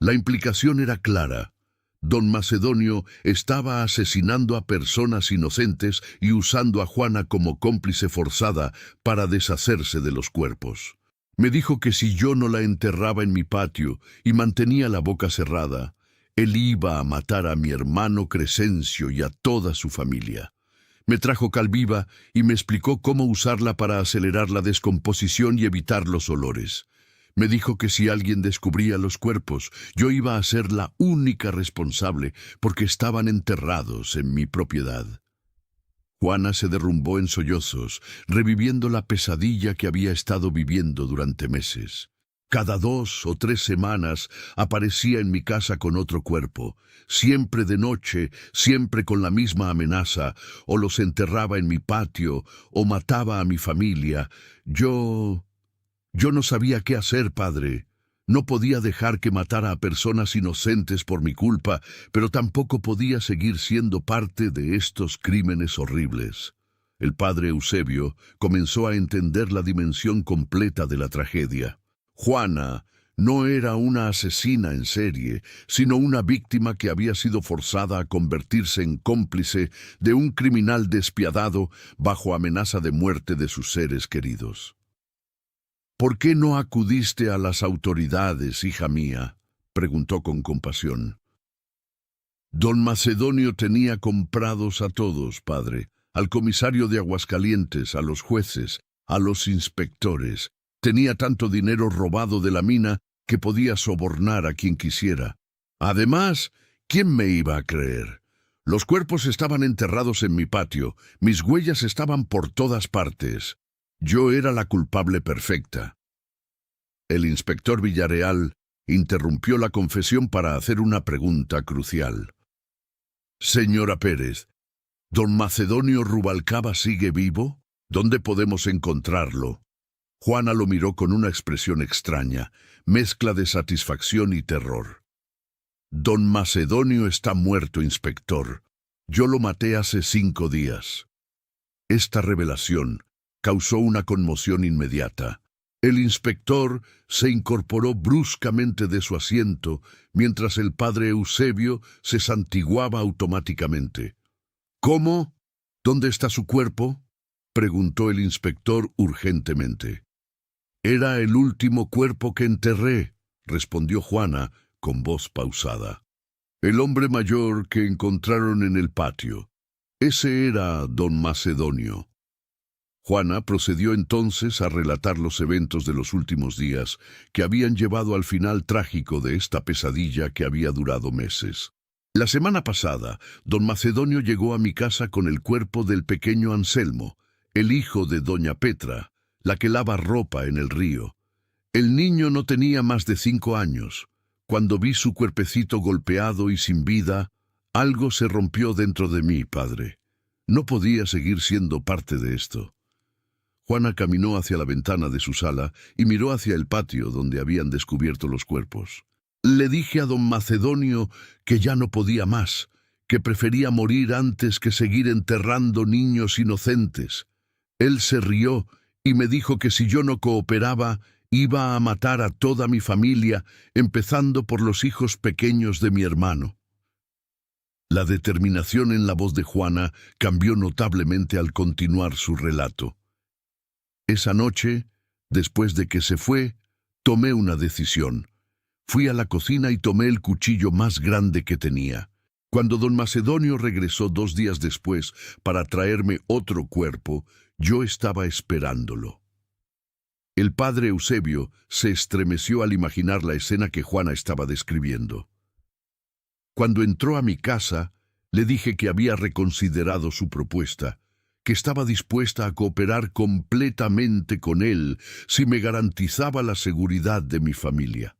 [SPEAKER 1] La implicación era clara. Don Macedonio estaba asesinando a personas inocentes y usando a Juana como cómplice forzada para deshacerse de los cuerpos. Me dijo que si yo no la enterraba en mi patio y mantenía la boca cerrada, él iba a matar a mi hermano Crescencio y a toda su familia. Me trajo cal viva y me explicó cómo usarla para acelerar la descomposición y evitar los olores. Me dijo que si alguien descubría los cuerpos, yo iba a ser la única responsable porque estaban enterrados en mi propiedad. Juana se derrumbó en sollozos, reviviendo la pesadilla que había estado viviendo durante meses. Cada 2 o 3 semanas aparecía en mi casa con otro cuerpo, siempre de noche, siempre con la misma amenaza, o los enterraba en mi patio, o mataba a mi familia. Yo no sabía qué hacer, padre. No podía dejar que matara a personas inocentes por mi culpa, pero tampoco podía seguir siendo parte de estos crímenes horribles. El padre Eusebio comenzó a entender la dimensión completa de la tragedia. Juana no era una asesina en serie, sino una víctima que había sido forzada a convertirse en cómplice de un criminal despiadado bajo amenaza de muerte de sus seres queridos. «¿Por qué no acudiste a las autoridades, hija mía?», preguntó con compasión. «Don Macedonio tenía comprados a todos, padre, al comisario de Aguascalientes, a los jueces, a los inspectores. Tenía tanto dinero robado de la mina que podía sobornar a quien quisiera. Además, ¿quién me iba a creer? Los cuerpos estaban enterrados en mi patio, mis huellas estaban por todas partes. Yo era la culpable perfecta». El inspector Villarreal interrumpió la confesión para hacer una pregunta crucial. «Señora Pérez, ¿don Macedonio Rubalcaba sigue vivo? ¿Dónde podemos encontrarlo?». Juana lo miró con una expresión extraña, mezcla de satisfacción y terror. «Don Macedonio está muerto, inspector. Yo lo maté hace 5 días». Esta revelación causó una conmoción inmediata. El inspector se incorporó bruscamente de su asiento, mientras el padre Eusebio se santiguaba automáticamente. «¿Cómo? ¿Dónde está su cuerpo?», preguntó el inspector urgentemente. «Era el último cuerpo que enterré», respondió Juana con voz pausada. «El hombre mayor que encontraron en el patio. Ese era don Macedonio». Juana procedió entonces a relatar los eventos de los últimos días que habían llevado al final trágico de esta pesadilla que había durado meses. «La semana pasada, don Macedonio llegó a mi casa con el cuerpo del pequeño Anselmo, el hijo de doña Petra, la que lava ropa en el río. El niño no tenía más de 5 años. Cuando vi su cuerpecito golpeado y sin vida, algo se rompió dentro de mí, padre. No podía seguir siendo parte de esto». Juana caminó hacia la ventana de su sala y miró hacia el patio donde habían descubierto los cuerpos. «Le dije a don Macedonio que ya no podía más, que prefería morir antes que seguir enterrando niños inocentes. Él se rió y me dijo que si yo no cooperaba, iba a matar a toda mi familia, empezando por los hijos pequeños de mi hermano». La determinación en la voz de Juana cambió notablemente al continuar su relato. «Esa noche, después de que se fue, tomé una decisión. Fui a la cocina y tomé el cuchillo más grande que tenía. Cuando don Macedonio regresó 2 días después para traerme otro cuerpo, yo estaba esperándolo». El padre Eusebio se estremeció al imaginar la escena que Juana estaba describiendo. «Cuando entró a mi casa, le dije que había reconsiderado su propuesta, que estaba dispuesta a cooperar completamente con él si me garantizaba la seguridad de mi familia.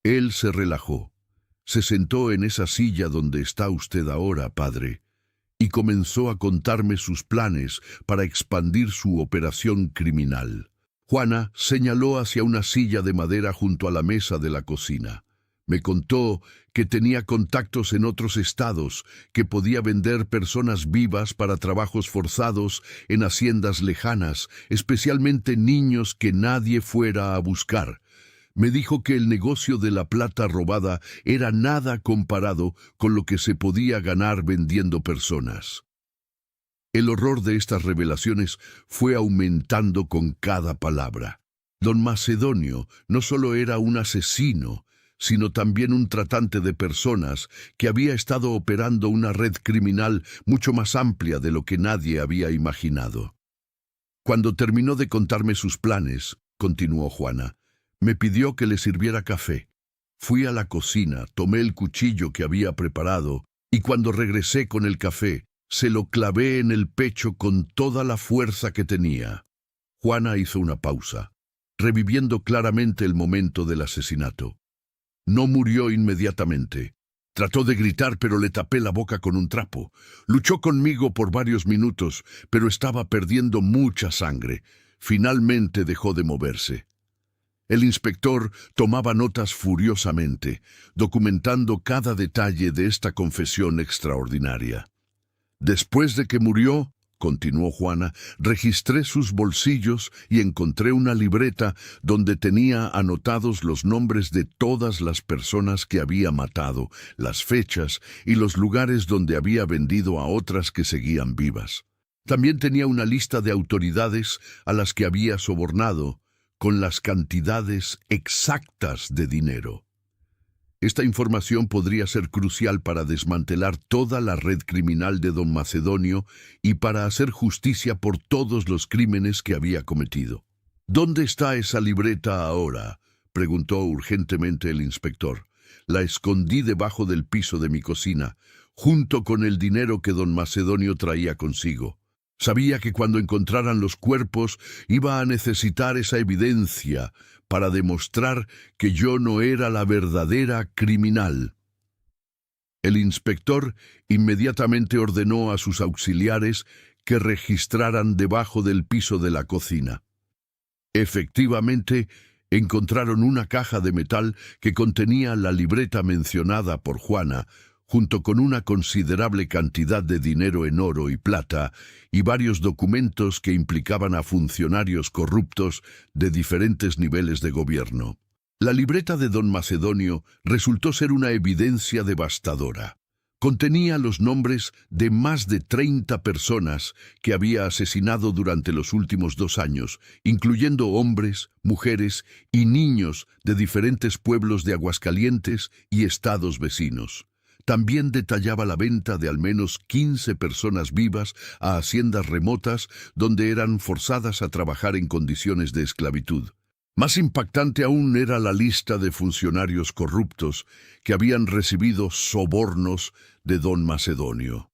[SPEAKER 1] Él se relajó, se sentó en esa silla donde está usted ahora, padre, y comenzó a contarme sus planes para expandir su operación criminal». Juana señaló hacia una silla de madera junto a la mesa de la cocina. Me contó que tenía contactos en otros estados, que podía vender personas vivas para trabajos forzados en haciendas lejanas, especialmente niños que nadie fuera a buscar. Me dijo que el negocio de la plata robada era nada comparado con lo que se podía ganar vendiendo personas. El horror de estas revelaciones fue aumentando con cada palabra. Don Macedonio no solo era un asesino, sino también un tratante de personas que había estado operando una red criminal mucho más amplia de lo que nadie había imaginado. Cuando terminó de contarme sus planes, continuó Juana, me pidió que le sirviera café. Fui a la cocina, tomé el cuchillo que había preparado y cuando regresé con el café, se lo clavé en el pecho con toda la fuerza que tenía. Juana hizo una pausa, reviviendo claramente el momento del asesinato. No murió inmediatamente. Trató de gritar, pero le tapé la boca con un trapo. Luchó conmigo por varios minutos, pero estaba perdiendo mucha sangre. Finalmente dejó de moverse. El inspector tomaba notas furiosamente, documentando cada detalle de esta confesión extraordinaria. Después de que murió, continuó Juana, registré sus bolsillos y encontré una libreta donde tenía anotados los nombres de todas las personas que había matado, las fechas y los lugares donde había vendido a otras que seguían vivas. También tenía una lista de autoridades a las que había sobornado, con las cantidades exactas de dinero. Esta información podría ser crucial para desmantelar toda la red criminal de don Macedonio y para hacer justicia por todos los crímenes que había cometido. ¿Dónde está esa libreta ahora?, preguntó urgentemente el inspector. La escondí debajo del piso de mi cocina, junto con el dinero que don Macedonio traía consigo. Sabía que cuando encontraran los cuerpos iba a necesitar esa evidencia para demostrar que yo no era la verdadera criminal. El inspector inmediatamente ordenó a sus auxiliares que registraran debajo del piso de la cocina. Efectivamente, encontraron una caja de metal que contenía la libreta mencionada por Juana, junto con una considerable cantidad de dinero en oro y plata y varios documentos que implicaban a funcionarios corruptos de diferentes niveles de gobierno. La libreta de don Macedonio resultó ser una evidencia devastadora. Contenía los nombres de más de 30 personas que había asesinado durante los últimos 2 años, incluyendo hombres, mujeres y niños de diferentes pueblos de Aguascalientes y estados vecinos. También detallaba la venta de al menos 15 personas vivas a haciendas remotas donde eran forzadas a trabajar en condiciones de esclavitud. Más impactante aún era la lista de funcionarios corruptos que habían recibido sobornos de don Macedonio.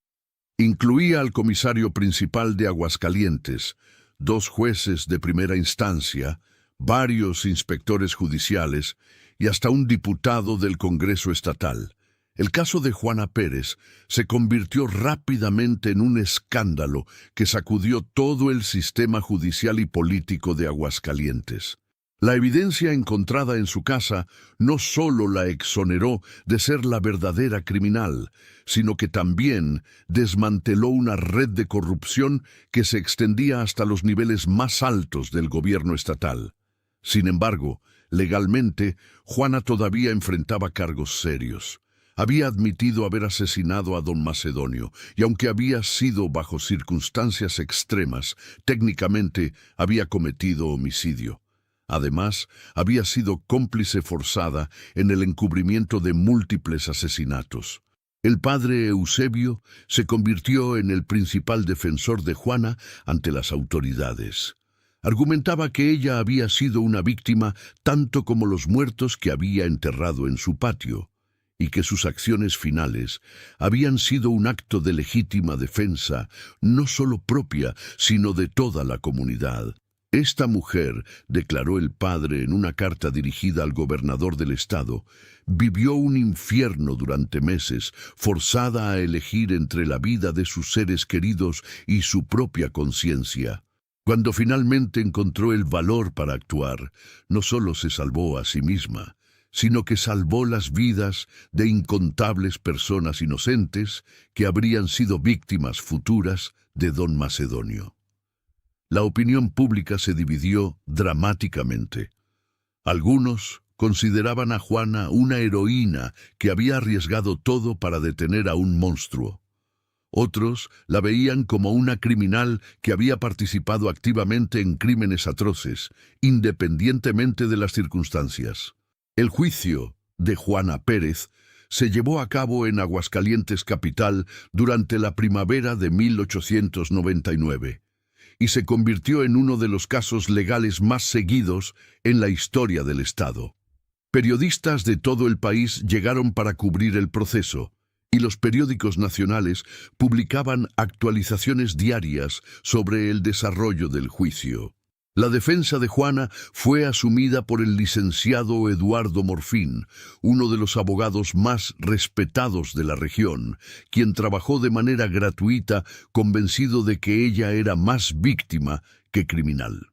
[SPEAKER 1] Incluía al comisario principal de Aguascalientes, 2 jueces de primera instancia, varios inspectores judiciales y hasta un diputado del Congreso Estatal. El caso de Juana Pérez se convirtió rápidamente en un escándalo que sacudió todo el sistema judicial y político de Aguascalientes. La evidencia encontrada en su casa no solo la exoneró de ser la verdadera criminal, sino que también desmanteló una red de corrupción que se extendía hasta los niveles más altos del gobierno estatal. Sin embargo, legalmente, Juana todavía enfrentaba cargos serios. Había admitido haber asesinado a don Macedonio, y aunque había sido bajo circunstancias extremas, técnicamente había cometido homicidio. Además, había sido cómplice forzada en el encubrimiento de múltiples asesinatos. El padre Eusebio se convirtió en el principal defensor de Juana ante las autoridades. Argumentaba que ella había sido una víctima tanto como los muertos que había enterrado en su patio, y que sus acciones finales habían sido un acto de legítima defensa, no solo propia, sino de toda la comunidad. Esta mujer, declaró el padre en una carta dirigida al gobernador del estado, vivió un infierno durante meses, forzada a elegir entre la vida de sus seres queridos y su propia conciencia. Cuando finalmente encontró el valor para actuar, no solo se salvó a sí misma, sino que salvó las vidas de incontables personas inocentes que habrían sido víctimas futuras de don Macedonio. La opinión pública se dividió dramáticamente. Algunos consideraban a Juana una heroína que había arriesgado todo para detener a un monstruo. Otros la veían como una criminal que había participado activamente en crímenes atroces, independientemente de las circunstancias. El juicio de Juana Pérez se llevó a cabo en Aguascalientes capital durante la primavera de 1899 y se convirtió en uno de los casos legales más seguidos en la historia del estado. Periodistas de todo el país llegaron para cubrir el proceso, y los periódicos nacionales publicaban actualizaciones diarias sobre el desarrollo del juicio. La defensa de Juana fue asumida por el licenciado Eduardo Morfín, uno de los abogados más respetados de la región, quien trabajó de manera gratuita, convencido de que ella era más víctima que criminal.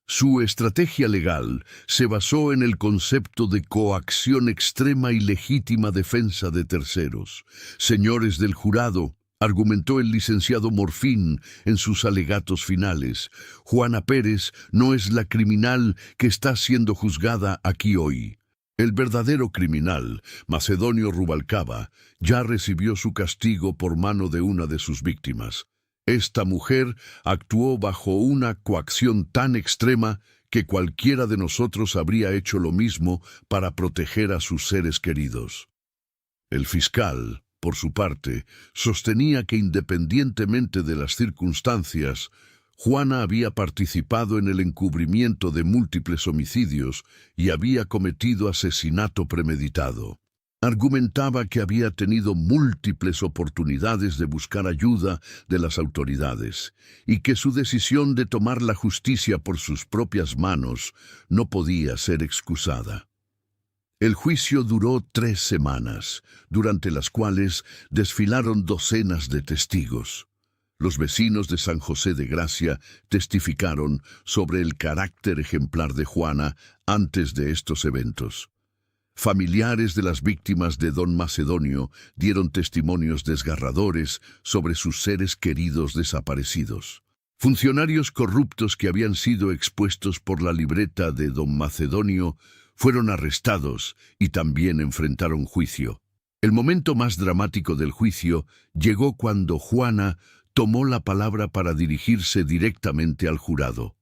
[SPEAKER 1] Su estrategia legal se basó en el concepto de coacción extrema y legítima defensa de terceros. Señores del jurado, argumentó el licenciado Morfín en sus alegatos finales, Juana Pérez no es la criminal que está siendo juzgada aquí hoy. El verdadero criminal, Macedonio Rubalcaba, ya recibió su castigo por mano de una de sus víctimas. Esta mujer actuó bajo una coacción tan extrema que cualquiera de nosotros habría hecho lo mismo para proteger a sus seres queridos. El fiscal, por su parte, sostenía que independientemente de las circunstancias, Juana había participado en el encubrimiento de múltiples homicidios y había cometido asesinato premeditado. Argumentaba que había tenido múltiples oportunidades de buscar ayuda de las autoridades y que su decisión de tomar la justicia por sus propias manos no podía ser excusada. El juicio duró 3 semanas, durante las cuales desfilaron docenas de testigos. Los vecinos de San José de Gracia testificaron sobre el carácter ejemplar de Juana antes de estos eventos. Familiares de las víctimas de don Macedonio dieron testimonios desgarradores sobre sus seres queridos desaparecidos. Funcionarios corruptos que habían sido expuestos por la libreta de don Macedonio fueron arrestados y también enfrentaron juicio. El momento más dramático del juicio llegó cuando Juana tomó la palabra para dirigirse directamente al jurado.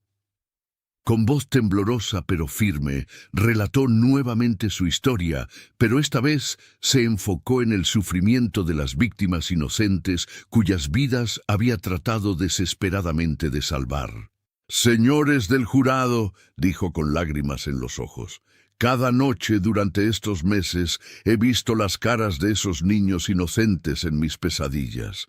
[SPEAKER 1] Con voz temblorosa pero firme, relató nuevamente su historia, pero esta vez se enfocó en el sufrimiento de las víctimas inocentes cuyas vidas había tratado desesperadamente de salvar. «Señores del jurado», dijo con lágrimas en los ojos, «cada noche durante estos meses he visto las caras de esos niños inocentes en mis pesadillas.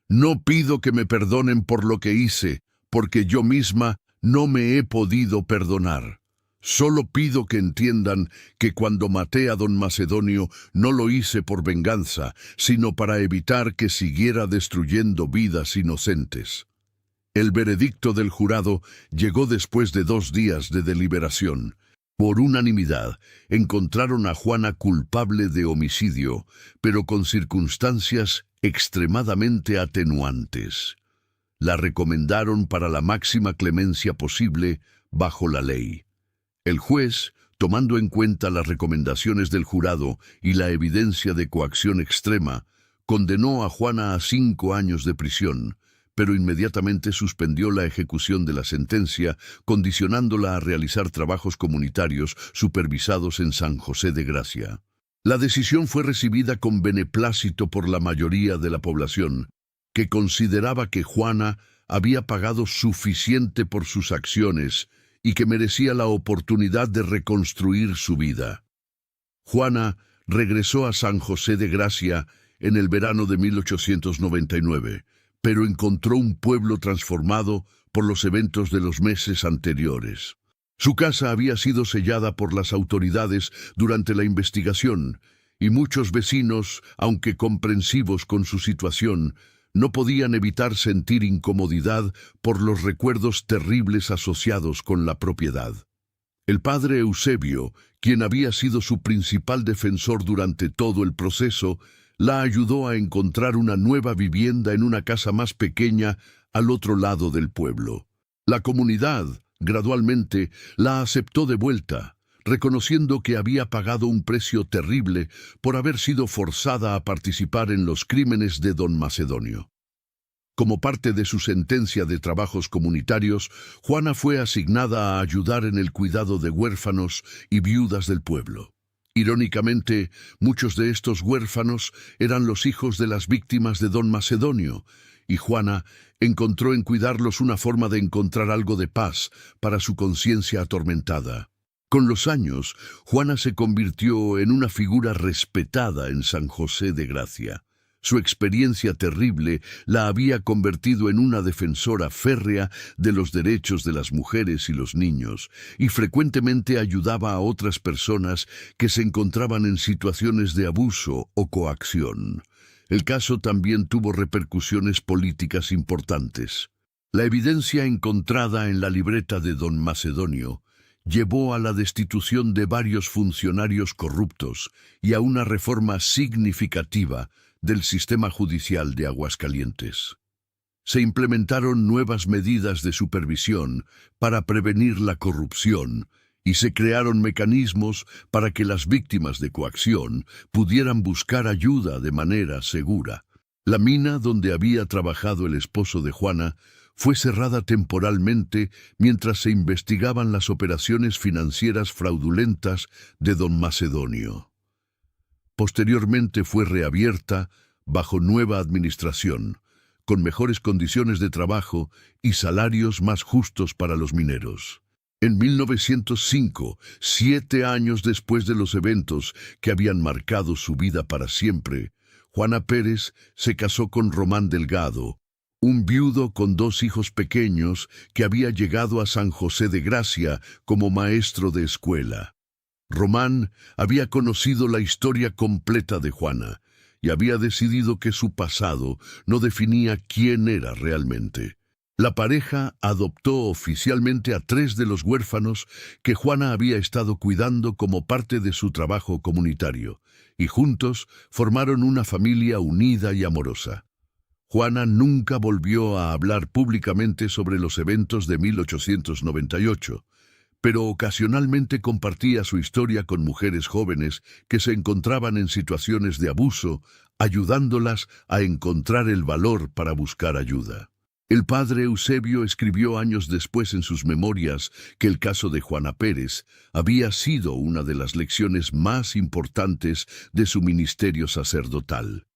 [SPEAKER 1] No pido que me perdonen por lo que hice, porque yo misma no me he podido perdonar. Solo pido que entiendan que cuando maté a don Macedonio no lo hice por venganza, sino para evitar que siguiera destruyendo vidas inocentes». El veredicto del jurado llegó después de 2 días de deliberación. Por unanimidad, encontraron a Juana culpable de homicidio, pero con circunstancias extremadamente atenuantes. La recomendaron para la máxima clemencia posible bajo la ley. El juez, tomando en cuenta las recomendaciones del jurado y la evidencia de coacción extrema, condenó a Juana a 5 años de prisión, pero inmediatamente suspendió la ejecución de la sentencia, condicionándola a realizar trabajos comunitarios supervisados en San José de Gracia. La decisión fue recibida con beneplácito por la mayoría de la población, que consideraba que Juana había pagado suficiente por sus acciones y que merecía la oportunidad de reconstruir su vida. Juana regresó a San José de Gracia en el verano de 1899, pero encontró un pueblo transformado por los eventos de los meses anteriores. Su casa había sido sellada por las autoridades durante la investigación, y muchos vecinos, aunque comprensivos con su situación, no podían evitar sentir incomodidad por los recuerdos terribles asociados con la propiedad. El padre Eusebio, quien había sido su principal defensor durante todo el proceso, la ayudó a encontrar una nueva vivienda en una casa más pequeña al otro lado del pueblo. La comunidad, gradualmente, la aceptó de vuelta, reconociendo que había pagado un precio terrible por haber sido forzada a participar en los crímenes de don Macedonio. Como parte de su sentencia de trabajos comunitarios, Juana fue asignada a ayudar en el cuidado de huérfanos y viudas del pueblo. Irónicamente, muchos de estos huérfanos eran los hijos de las víctimas de don Macedonio, y Juana encontró en cuidarlos una forma de encontrar algo de paz para su conciencia atormentada. Con los años, Juana se convirtió en una figura respetada en San José de Gracia. Su experiencia terrible la había convertido en una defensora férrea de los derechos de las mujeres y los niños, y frecuentemente ayudaba a otras personas que se encontraban en situaciones de abuso o coacción. El caso también tuvo repercusiones políticas importantes. La evidencia encontrada en la libreta de don Macedonio llevó a la destitución de varios funcionarios corruptos y a una reforma significativa del sistema judicial de Aguascalientes. Se implementaron nuevas medidas de supervisión para prevenir la corrupción y se crearon mecanismos para que las víctimas de coacción pudieran buscar ayuda de manera segura. La mina donde había trabajado el esposo de Juana fue cerrada temporalmente mientras se investigaban las operaciones financieras fraudulentas de don Macedonio. Posteriormente fue reabierta bajo nueva administración, con mejores condiciones de trabajo y salarios más justos para los mineros. En 1905, 7 años después de los eventos que habían marcado su vida para siempre, Juana Pérez se casó con Román Delgado, un viudo con 2 hijos pequeños que había llegado a San José de Gracia como maestro de escuela. Román había conocido la historia completa de Juana y había decidido que su pasado no definía quién era realmente. La pareja adoptó oficialmente a 3 de los huérfanos que Juana había estado cuidando como parte de su trabajo comunitario, y juntos formaron una familia unida y amorosa. Juana nunca volvió a hablar públicamente sobre los eventos de 1898, pero ocasionalmente compartía su historia con mujeres jóvenes que se encontraban en situaciones de abuso, ayudándolas a encontrar el valor para buscar ayuda. El padre Eusebio escribió años después en sus memorias que el caso de Juana Pérez había sido una de las lecciones más importantes de su ministerio sacerdotal.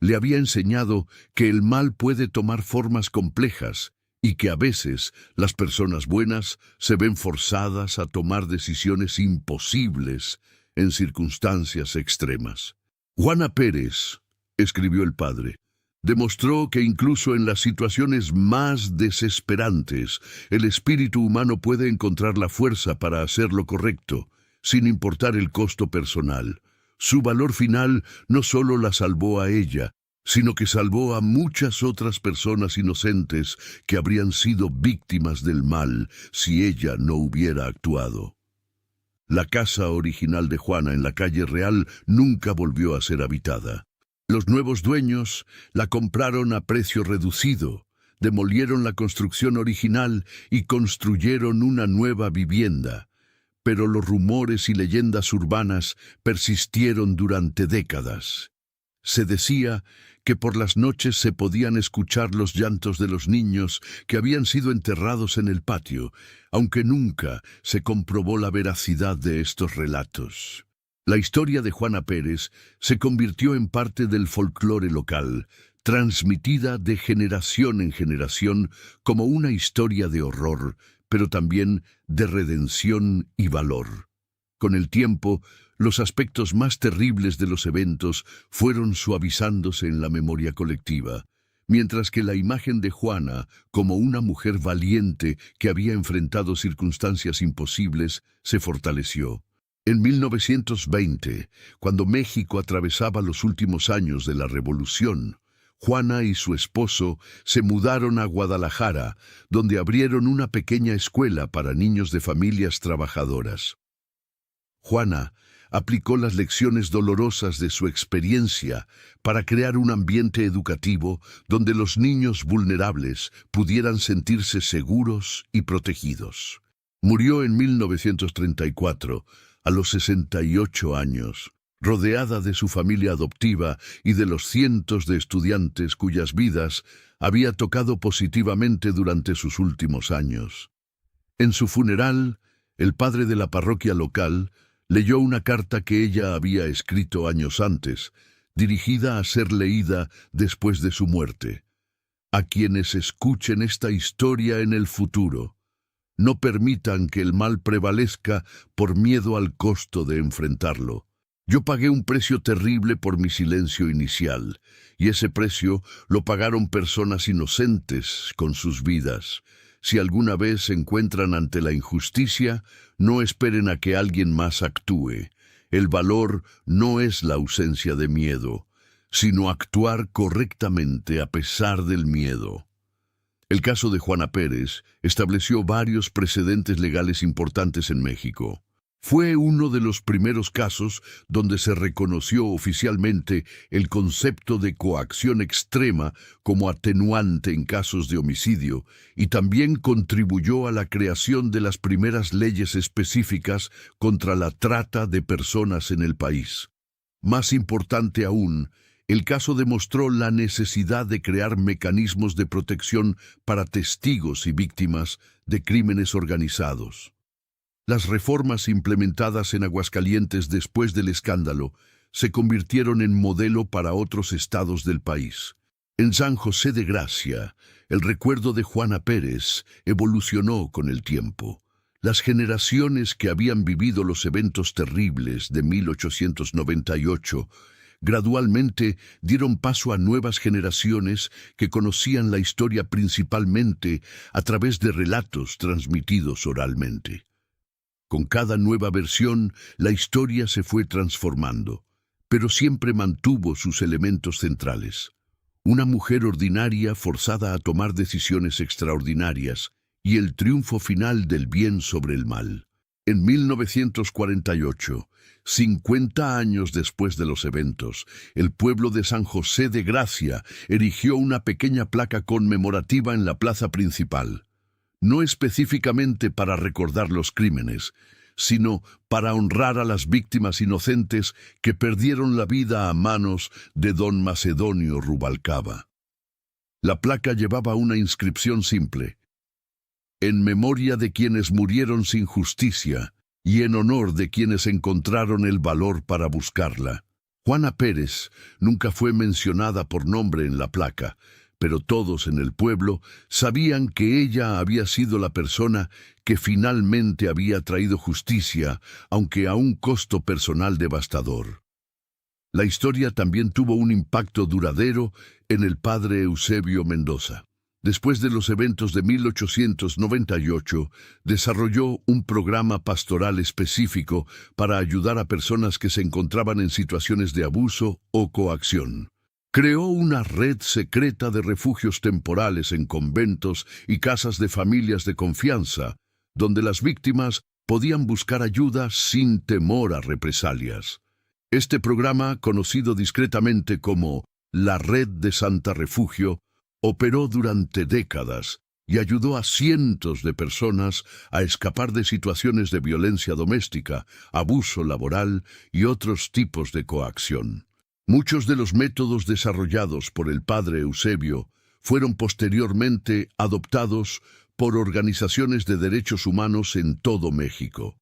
[SPEAKER 1] Le había enseñado que el mal puede tomar formas complejas y que a veces las personas buenas se ven forzadas a tomar decisiones imposibles en circunstancias extremas. Juana Pérez, escribió el padre, demostró que incluso en las situaciones más desesperantes, el espíritu humano puede encontrar la fuerza para hacer lo correcto, sin importar el costo personal. Su valor final no solo la salvó a ella, sino que salvó a muchas otras personas inocentes que habrían sido víctimas del mal si ella no hubiera actuado. La casa original de Juana en la calle Real nunca volvió a ser habitada. Los nuevos dueños la compraron a precio reducido, demolieron la construcción original y construyeron una nueva vivienda, pero los rumores y leyendas urbanas persistieron durante décadas. Se decía que por las noches se podían escuchar los llantos de los niños que habían sido enterrados en el patio, aunque nunca se comprobó la veracidad de estos relatos. La historia de Juana Pérez se convirtió en parte del folclore local, transmitida de generación en generación como una historia de horror, pero también de redención y valor. Con el tiempo, los aspectos más terribles de los eventos fueron suavizándose en la memoria colectiva, mientras que la imagen de Juana como una mujer valiente que había enfrentado circunstancias imposibles se fortaleció. En 1920, cuando México atravesaba los últimos años de la Revolución, Juana y su esposo se mudaron a Guadalajara, donde abrieron una pequeña escuela para niños de familias trabajadoras. Juana aplicó las lecciones dolorosas de su experiencia para crear un ambiente educativo donde los niños vulnerables pudieran sentirse seguros y protegidos. Murió en 1934, a los 68 años, rodeada de su familia adoptiva y de los cientos de estudiantes cuyas vidas había tocado positivamente durante sus últimos años. En su funeral, el padre de la parroquia local leyó una carta que ella había escrito años antes, dirigida a ser leída después de su muerte. A quienes escuchen esta historia en el futuro, no permitan que el mal prevalezca por miedo al costo de enfrentarlo. Yo pagué un precio terrible por mi silencio inicial, y ese precio lo pagaron personas inocentes con sus vidas. Si alguna vez se encuentran ante la injusticia, no esperen a que alguien más actúe. El valor no es la ausencia de miedo, sino actuar correctamente a pesar del miedo. El caso de Juana Pérez estableció varios precedentes legales importantes en México. Fue uno de los primeros casos donde se reconoció oficialmente el concepto de coacción extrema como atenuante en casos de homicidio y también contribuyó a la creación de las primeras leyes específicas contra la trata de personas en el país. Más importante aún, el caso demostró la necesidad de crear mecanismos de protección para testigos y víctimas de crímenes organizados. Las reformas implementadas en Aguascalientes después del escándalo se convirtieron en modelo para otros estados del país. En San José de Gracia, el recuerdo de Juana Pérez evolucionó con el tiempo. Las generaciones que habían vivido los eventos terribles de 1898 gradualmente dieron paso a nuevas generaciones que conocían la historia principalmente a través de relatos transmitidos oralmente. Con cada nueva versión, la historia se fue transformando, pero siempre mantuvo sus elementos centrales. Una mujer ordinaria forzada a tomar decisiones extraordinarias y el triunfo final del bien sobre el mal. En 1948, 50 años después de los eventos, el pueblo de San José de Gracia erigió una pequeña placa conmemorativa en la plaza principal. No específicamente para recordar los crímenes, sino para honrar a las víctimas inocentes que perdieron la vida a manos de don Macedonio Rubalcaba. La placa llevaba una inscripción simple: en memoria de quienes murieron sin justicia y en honor de quienes encontraron el valor para buscarla. Juana Pérez nunca fue mencionada por nombre en la placa, pero todos en el pueblo sabían que ella había sido la persona que finalmente había traído justicia, aunque a un costo personal devastador. La historia también tuvo un impacto duradero en el padre Eusebio Mendoza. Después de los eventos de 1898, desarrolló un programa pastoral específico para ayudar a personas que se encontraban en situaciones de abuso o coacción. Creó una red secreta de refugios temporales en conventos y casas de familias de confianza, donde las víctimas podían buscar ayuda sin temor a represalias. Este programa, conocido discretamente como la Red de Santa Refugio, operó durante décadas y ayudó a cientos de personas a escapar de situaciones de violencia doméstica, abuso laboral y otros tipos de coacción. Muchos de los métodos desarrollados por el padre Eusebio fueron posteriormente adoptados por organizaciones de derechos humanos en todo México.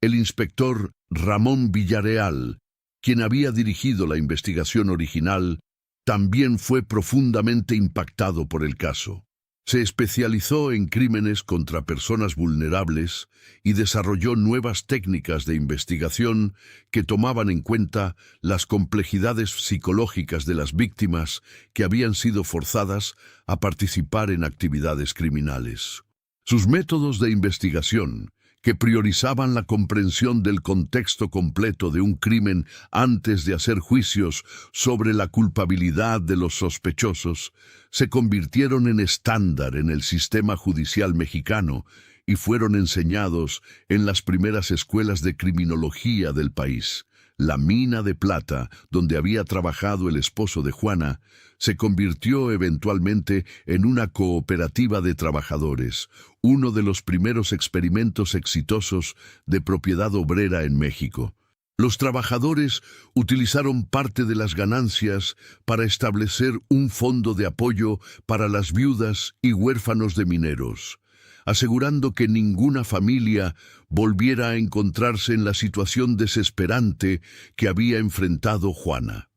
[SPEAKER 1] El inspector Ramón Villarreal, quien había dirigido la investigación original, también fue profundamente impactado por el caso. Se especializó en crímenes contra personas vulnerables y desarrolló nuevas técnicas de investigación que tomaban en cuenta las complejidades psicológicas de las víctimas que habían sido forzadas a participar en actividades criminales. Sus métodos de investigación, que priorizaban la comprensión del contexto completo de un crimen antes de hacer juicios sobre la culpabilidad de los sospechosos, se convirtieron en estándar en el sistema judicial mexicano y fueron enseñados en las primeras escuelas de criminología del país. La mina de plata, donde había trabajado el esposo de Juana, se convirtió eventualmente en una cooperativa de trabajadores, uno de los primeros experimentos exitosos de propiedad obrera en México. Los trabajadores utilizaron parte de las ganancias para establecer un fondo de apoyo para las viudas y huérfanos de mineros, asegurando que ninguna familia volviera a encontrarse en la situación desesperante que había enfrentado Juana.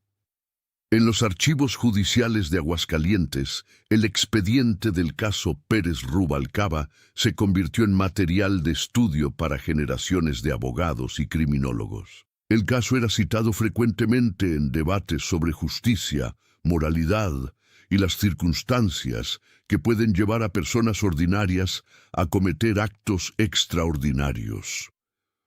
[SPEAKER 1] En los archivos judiciales de Aguascalientes, el expediente del caso Pérez Rubalcaba se convirtió en material de estudio para generaciones de abogados y criminólogos. El caso era citado frecuentemente en debates sobre justicia, moralidad y las circunstancias que pueden llevar a personas ordinarias a cometer actos extraordinarios.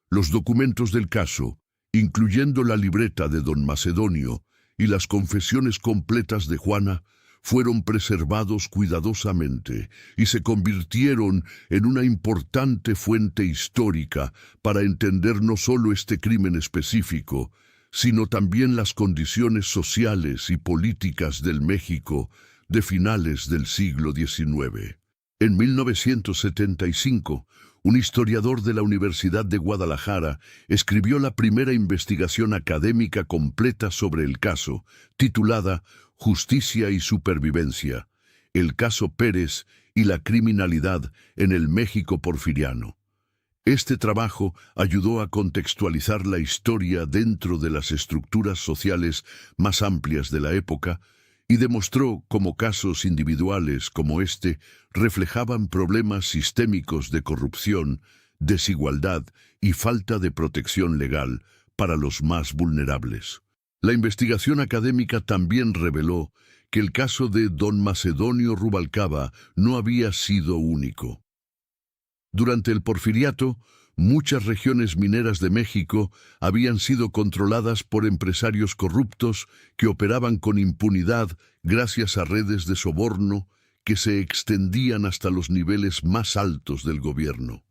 [SPEAKER 1] Los documentos del caso, incluyendo la libreta de don Macedonio y las confesiones completas de Juana, fueron preservados cuidadosamente y se convirtieron en una importante fuente histórica para entender no solo este crimen específico, sino también las condiciones sociales y políticas del México de finales del siglo XIX. En 1975, un historiador de la Universidad de Guadalajara escribió la primera investigación académica completa sobre el caso, titulada Justicia y Supervivencia, el caso Pérez y la criminalidad en el México porfiriano. Este trabajo ayudó a contextualizar la historia dentro de las estructuras sociales más amplias de la época y demostró cómo casos individuales como este reflejaban problemas sistémicos de corrupción, desigualdad y falta de protección legal para los más vulnerables. La investigación académica también reveló que el caso de don Macedonio Rubalcaba no había sido único. Durante el Porfiriato, muchas regiones mineras de México habían sido controladas por empresarios corruptos que operaban con impunidad gracias a redes de soborno que se extendían hasta los niveles más altos del gobierno.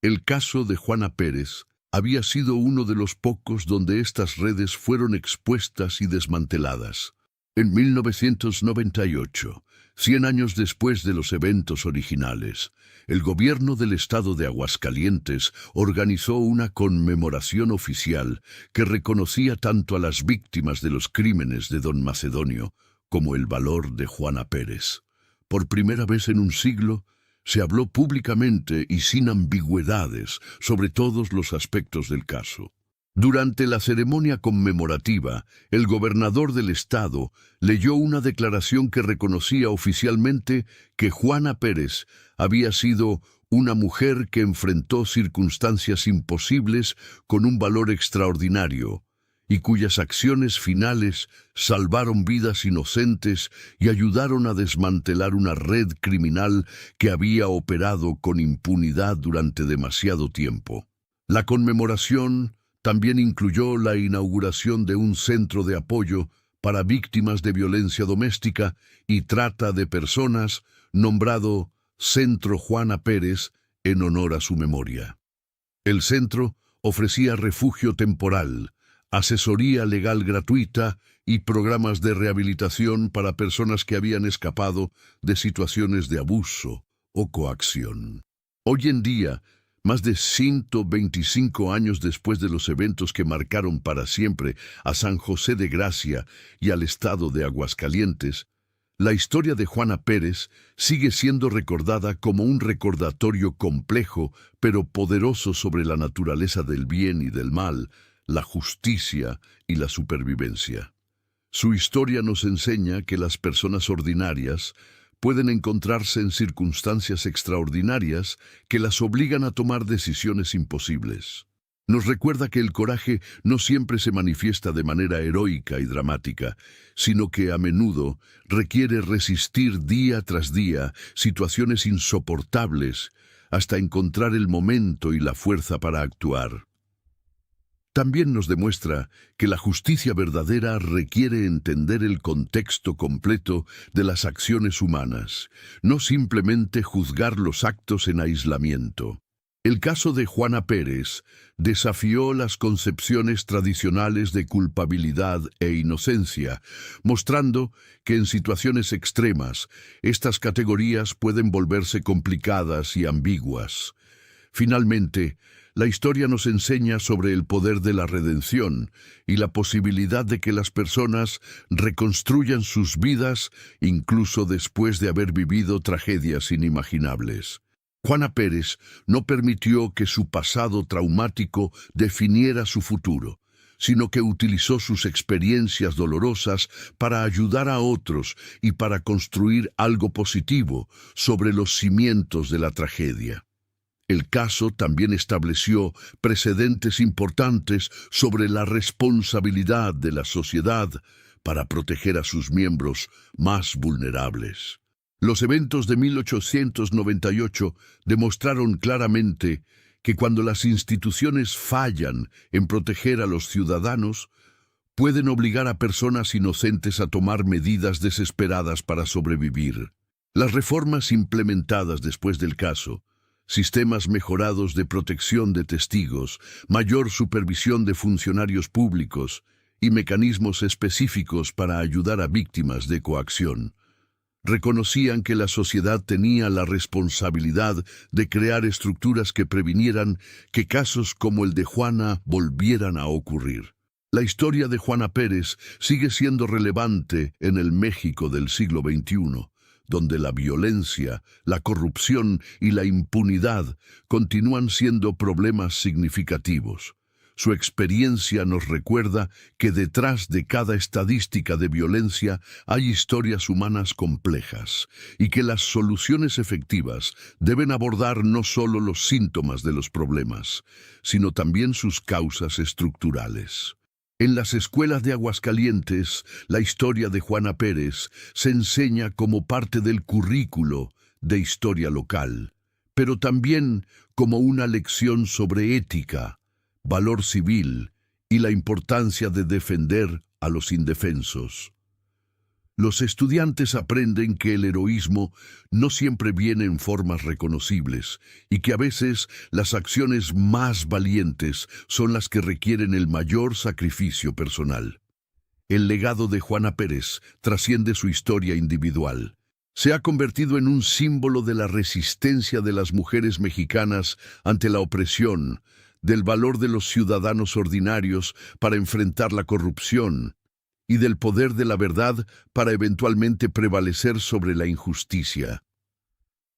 [SPEAKER 1] El caso de Juana Pérez había sido uno de los pocos donde estas redes fueron expuestas y desmanteladas. En 1998, 100 años después de los eventos originales, el gobierno del estado de Aguascalientes organizó una conmemoración oficial que reconocía tanto a las víctimas de los crímenes de don Macedonio como el valor de Juana Pérez. Por primera vez en un siglo, se habló públicamente y sin ambigüedades sobre todos los aspectos del caso. Durante la ceremonia conmemorativa, el gobernador del estado leyó una declaración que reconocía oficialmente que Juana Pérez había sido una mujer que enfrentó circunstancias imposibles con un valor extraordinario y cuyas acciones finales salvaron vidas inocentes y ayudaron a desmantelar una red criminal que había operado con impunidad durante demasiado tiempo. La conmemoración también incluyó la inauguración de un centro de apoyo para víctimas de violencia doméstica y trata de personas, nombrado Centro Juana Pérez en honor a su memoria. El centro ofrecía refugio temporal, asesoría legal gratuita y programas de rehabilitación para personas que habían escapado de situaciones de abuso o coacción. Hoy en día, más de 125 años después de los eventos que marcaron para siempre a San José de Gracia y al estado de Aguascalientes, la historia de Juana Pérez sigue siendo recordada como un recordatorio complejo pero poderoso sobre la naturaleza del bien y del mal, la justicia y la supervivencia. Su historia nos enseña que las personas ordinarias pueden encontrarse en circunstancias extraordinarias que las obligan a tomar decisiones imposibles. Nos recuerda que el coraje no siempre se manifiesta de manera heroica y dramática, sino que a menudo requiere resistir día tras día situaciones insoportables hasta encontrar el momento y la fuerza para actuar. También nos demuestra que la justicia verdadera requiere entender el contexto completo de las acciones humanas, no simplemente juzgar los actos en aislamiento. El caso de Juana Pérez desafió las concepciones tradicionales de culpabilidad e inocencia, mostrando que en situaciones extremas estas categorías pueden volverse complicadas y ambiguas. Finalmente, la historia nos enseña sobre el poder de la redención y la posibilidad de que las personas reconstruyan sus vidas incluso después de haber vivido tragedias inimaginables. Juana Pérez no permitió que su pasado traumático definiera su futuro, sino que utilizó sus experiencias dolorosas para ayudar a otros y para construir algo positivo sobre los cimientos de la tragedia. El caso también estableció precedentes importantes sobre la responsabilidad de la sociedad para proteger a sus miembros más vulnerables. Los eventos de 1898 demostraron claramente que cuando las instituciones fallan en proteger a los ciudadanos, pueden obligar a personas inocentes a tomar medidas desesperadas para sobrevivir. Las reformas implementadas después del caso, sistemas mejorados de protección de testigos, mayor supervisión de funcionarios públicos y mecanismos específicos para ayudar a víctimas de coacción, reconocían que la sociedad tenía la responsabilidad de crear estructuras que previnieran que casos como el de Juana volvieran a ocurrir. La historia de Juana Pérez sigue siendo relevante en el México del siglo XXI, donde la violencia, la corrupción y la impunidad continúan siendo problemas significativos. Su experiencia nos recuerda que detrás de cada estadística de violencia hay historias humanas complejas y que las soluciones efectivas deben abordar no solo los síntomas de los problemas, sino también sus causas estructurales. En las escuelas de Aguascalientes, la historia de Juana Pérez se enseña como parte del currículo de historia local, pero también como una lección sobre ética, valor civil y la importancia de defender a los indefensos. Los estudiantes aprenden que el heroísmo no siempre viene en formas reconocibles y que a veces las acciones más valientes son las que requieren el mayor sacrificio personal. El legado de Juana Pérez trasciende su historia individual. Se ha convertido en un símbolo de la resistencia de las mujeres mexicanas ante la opresión, del valor de los ciudadanos ordinarios para enfrentar la corrupción y del poder de la verdad para eventualmente prevalecer sobre la injusticia.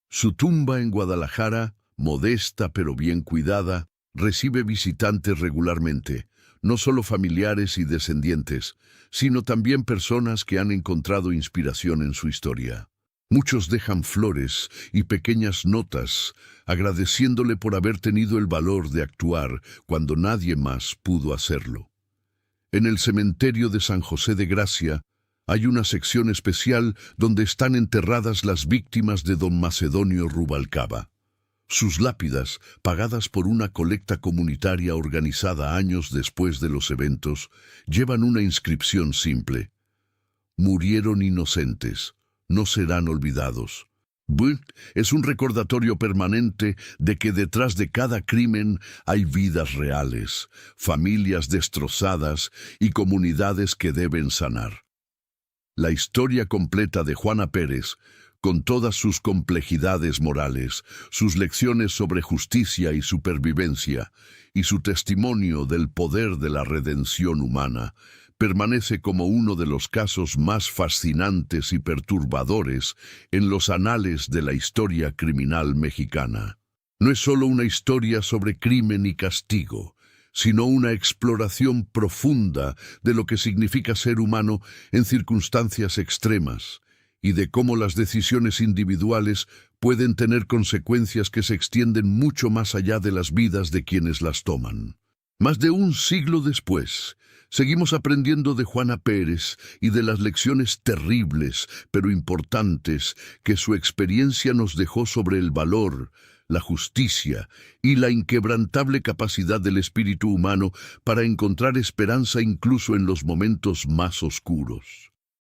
[SPEAKER 1] Su tumba en Guadalajara, modesta pero bien cuidada, recibe visitantes regularmente, no solo familiares y descendientes, sino también personas que han encontrado inspiración en su historia. Muchos dejan flores y pequeñas notas, agradeciéndole por haber tenido el valor de actuar cuando nadie más pudo hacerlo. En el cementerio de San José de Gracia hay una sección especial donde están enterradas las víctimas de don Macedonio Rubalcaba. Sus lápidas, pagadas por una colecta comunitaria organizada años después de los eventos, llevan una inscripción simple: murieron inocentes, no serán olvidados. Es un recordatorio permanente de que detrás de cada crimen hay vidas reales, familias destrozadas y comunidades que deben sanar. La historia completa de Juana Pérez, con todas sus complejidades morales, sus lecciones sobre justicia y supervivencia, y su testimonio del poder de la redención humana, permanece como uno de los casos más fascinantes y perturbadores en los anales de la historia criminal mexicana. No es solo una historia sobre crimen y castigo, sino una exploración profunda de lo que significa ser humano en circunstancias extremas y de cómo las decisiones individuales pueden tener consecuencias que se extienden mucho más allá de las vidas de quienes las toman. Más de un siglo después, seguimos aprendiendo de Juana Pérez y de las lecciones terribles, pero importantes, que su experiencia nos dejó sobre el valor, la justicia y la inquebrantable capacidad del espíritu humano para encontrar esperanza incluso en los momentos más oscuros.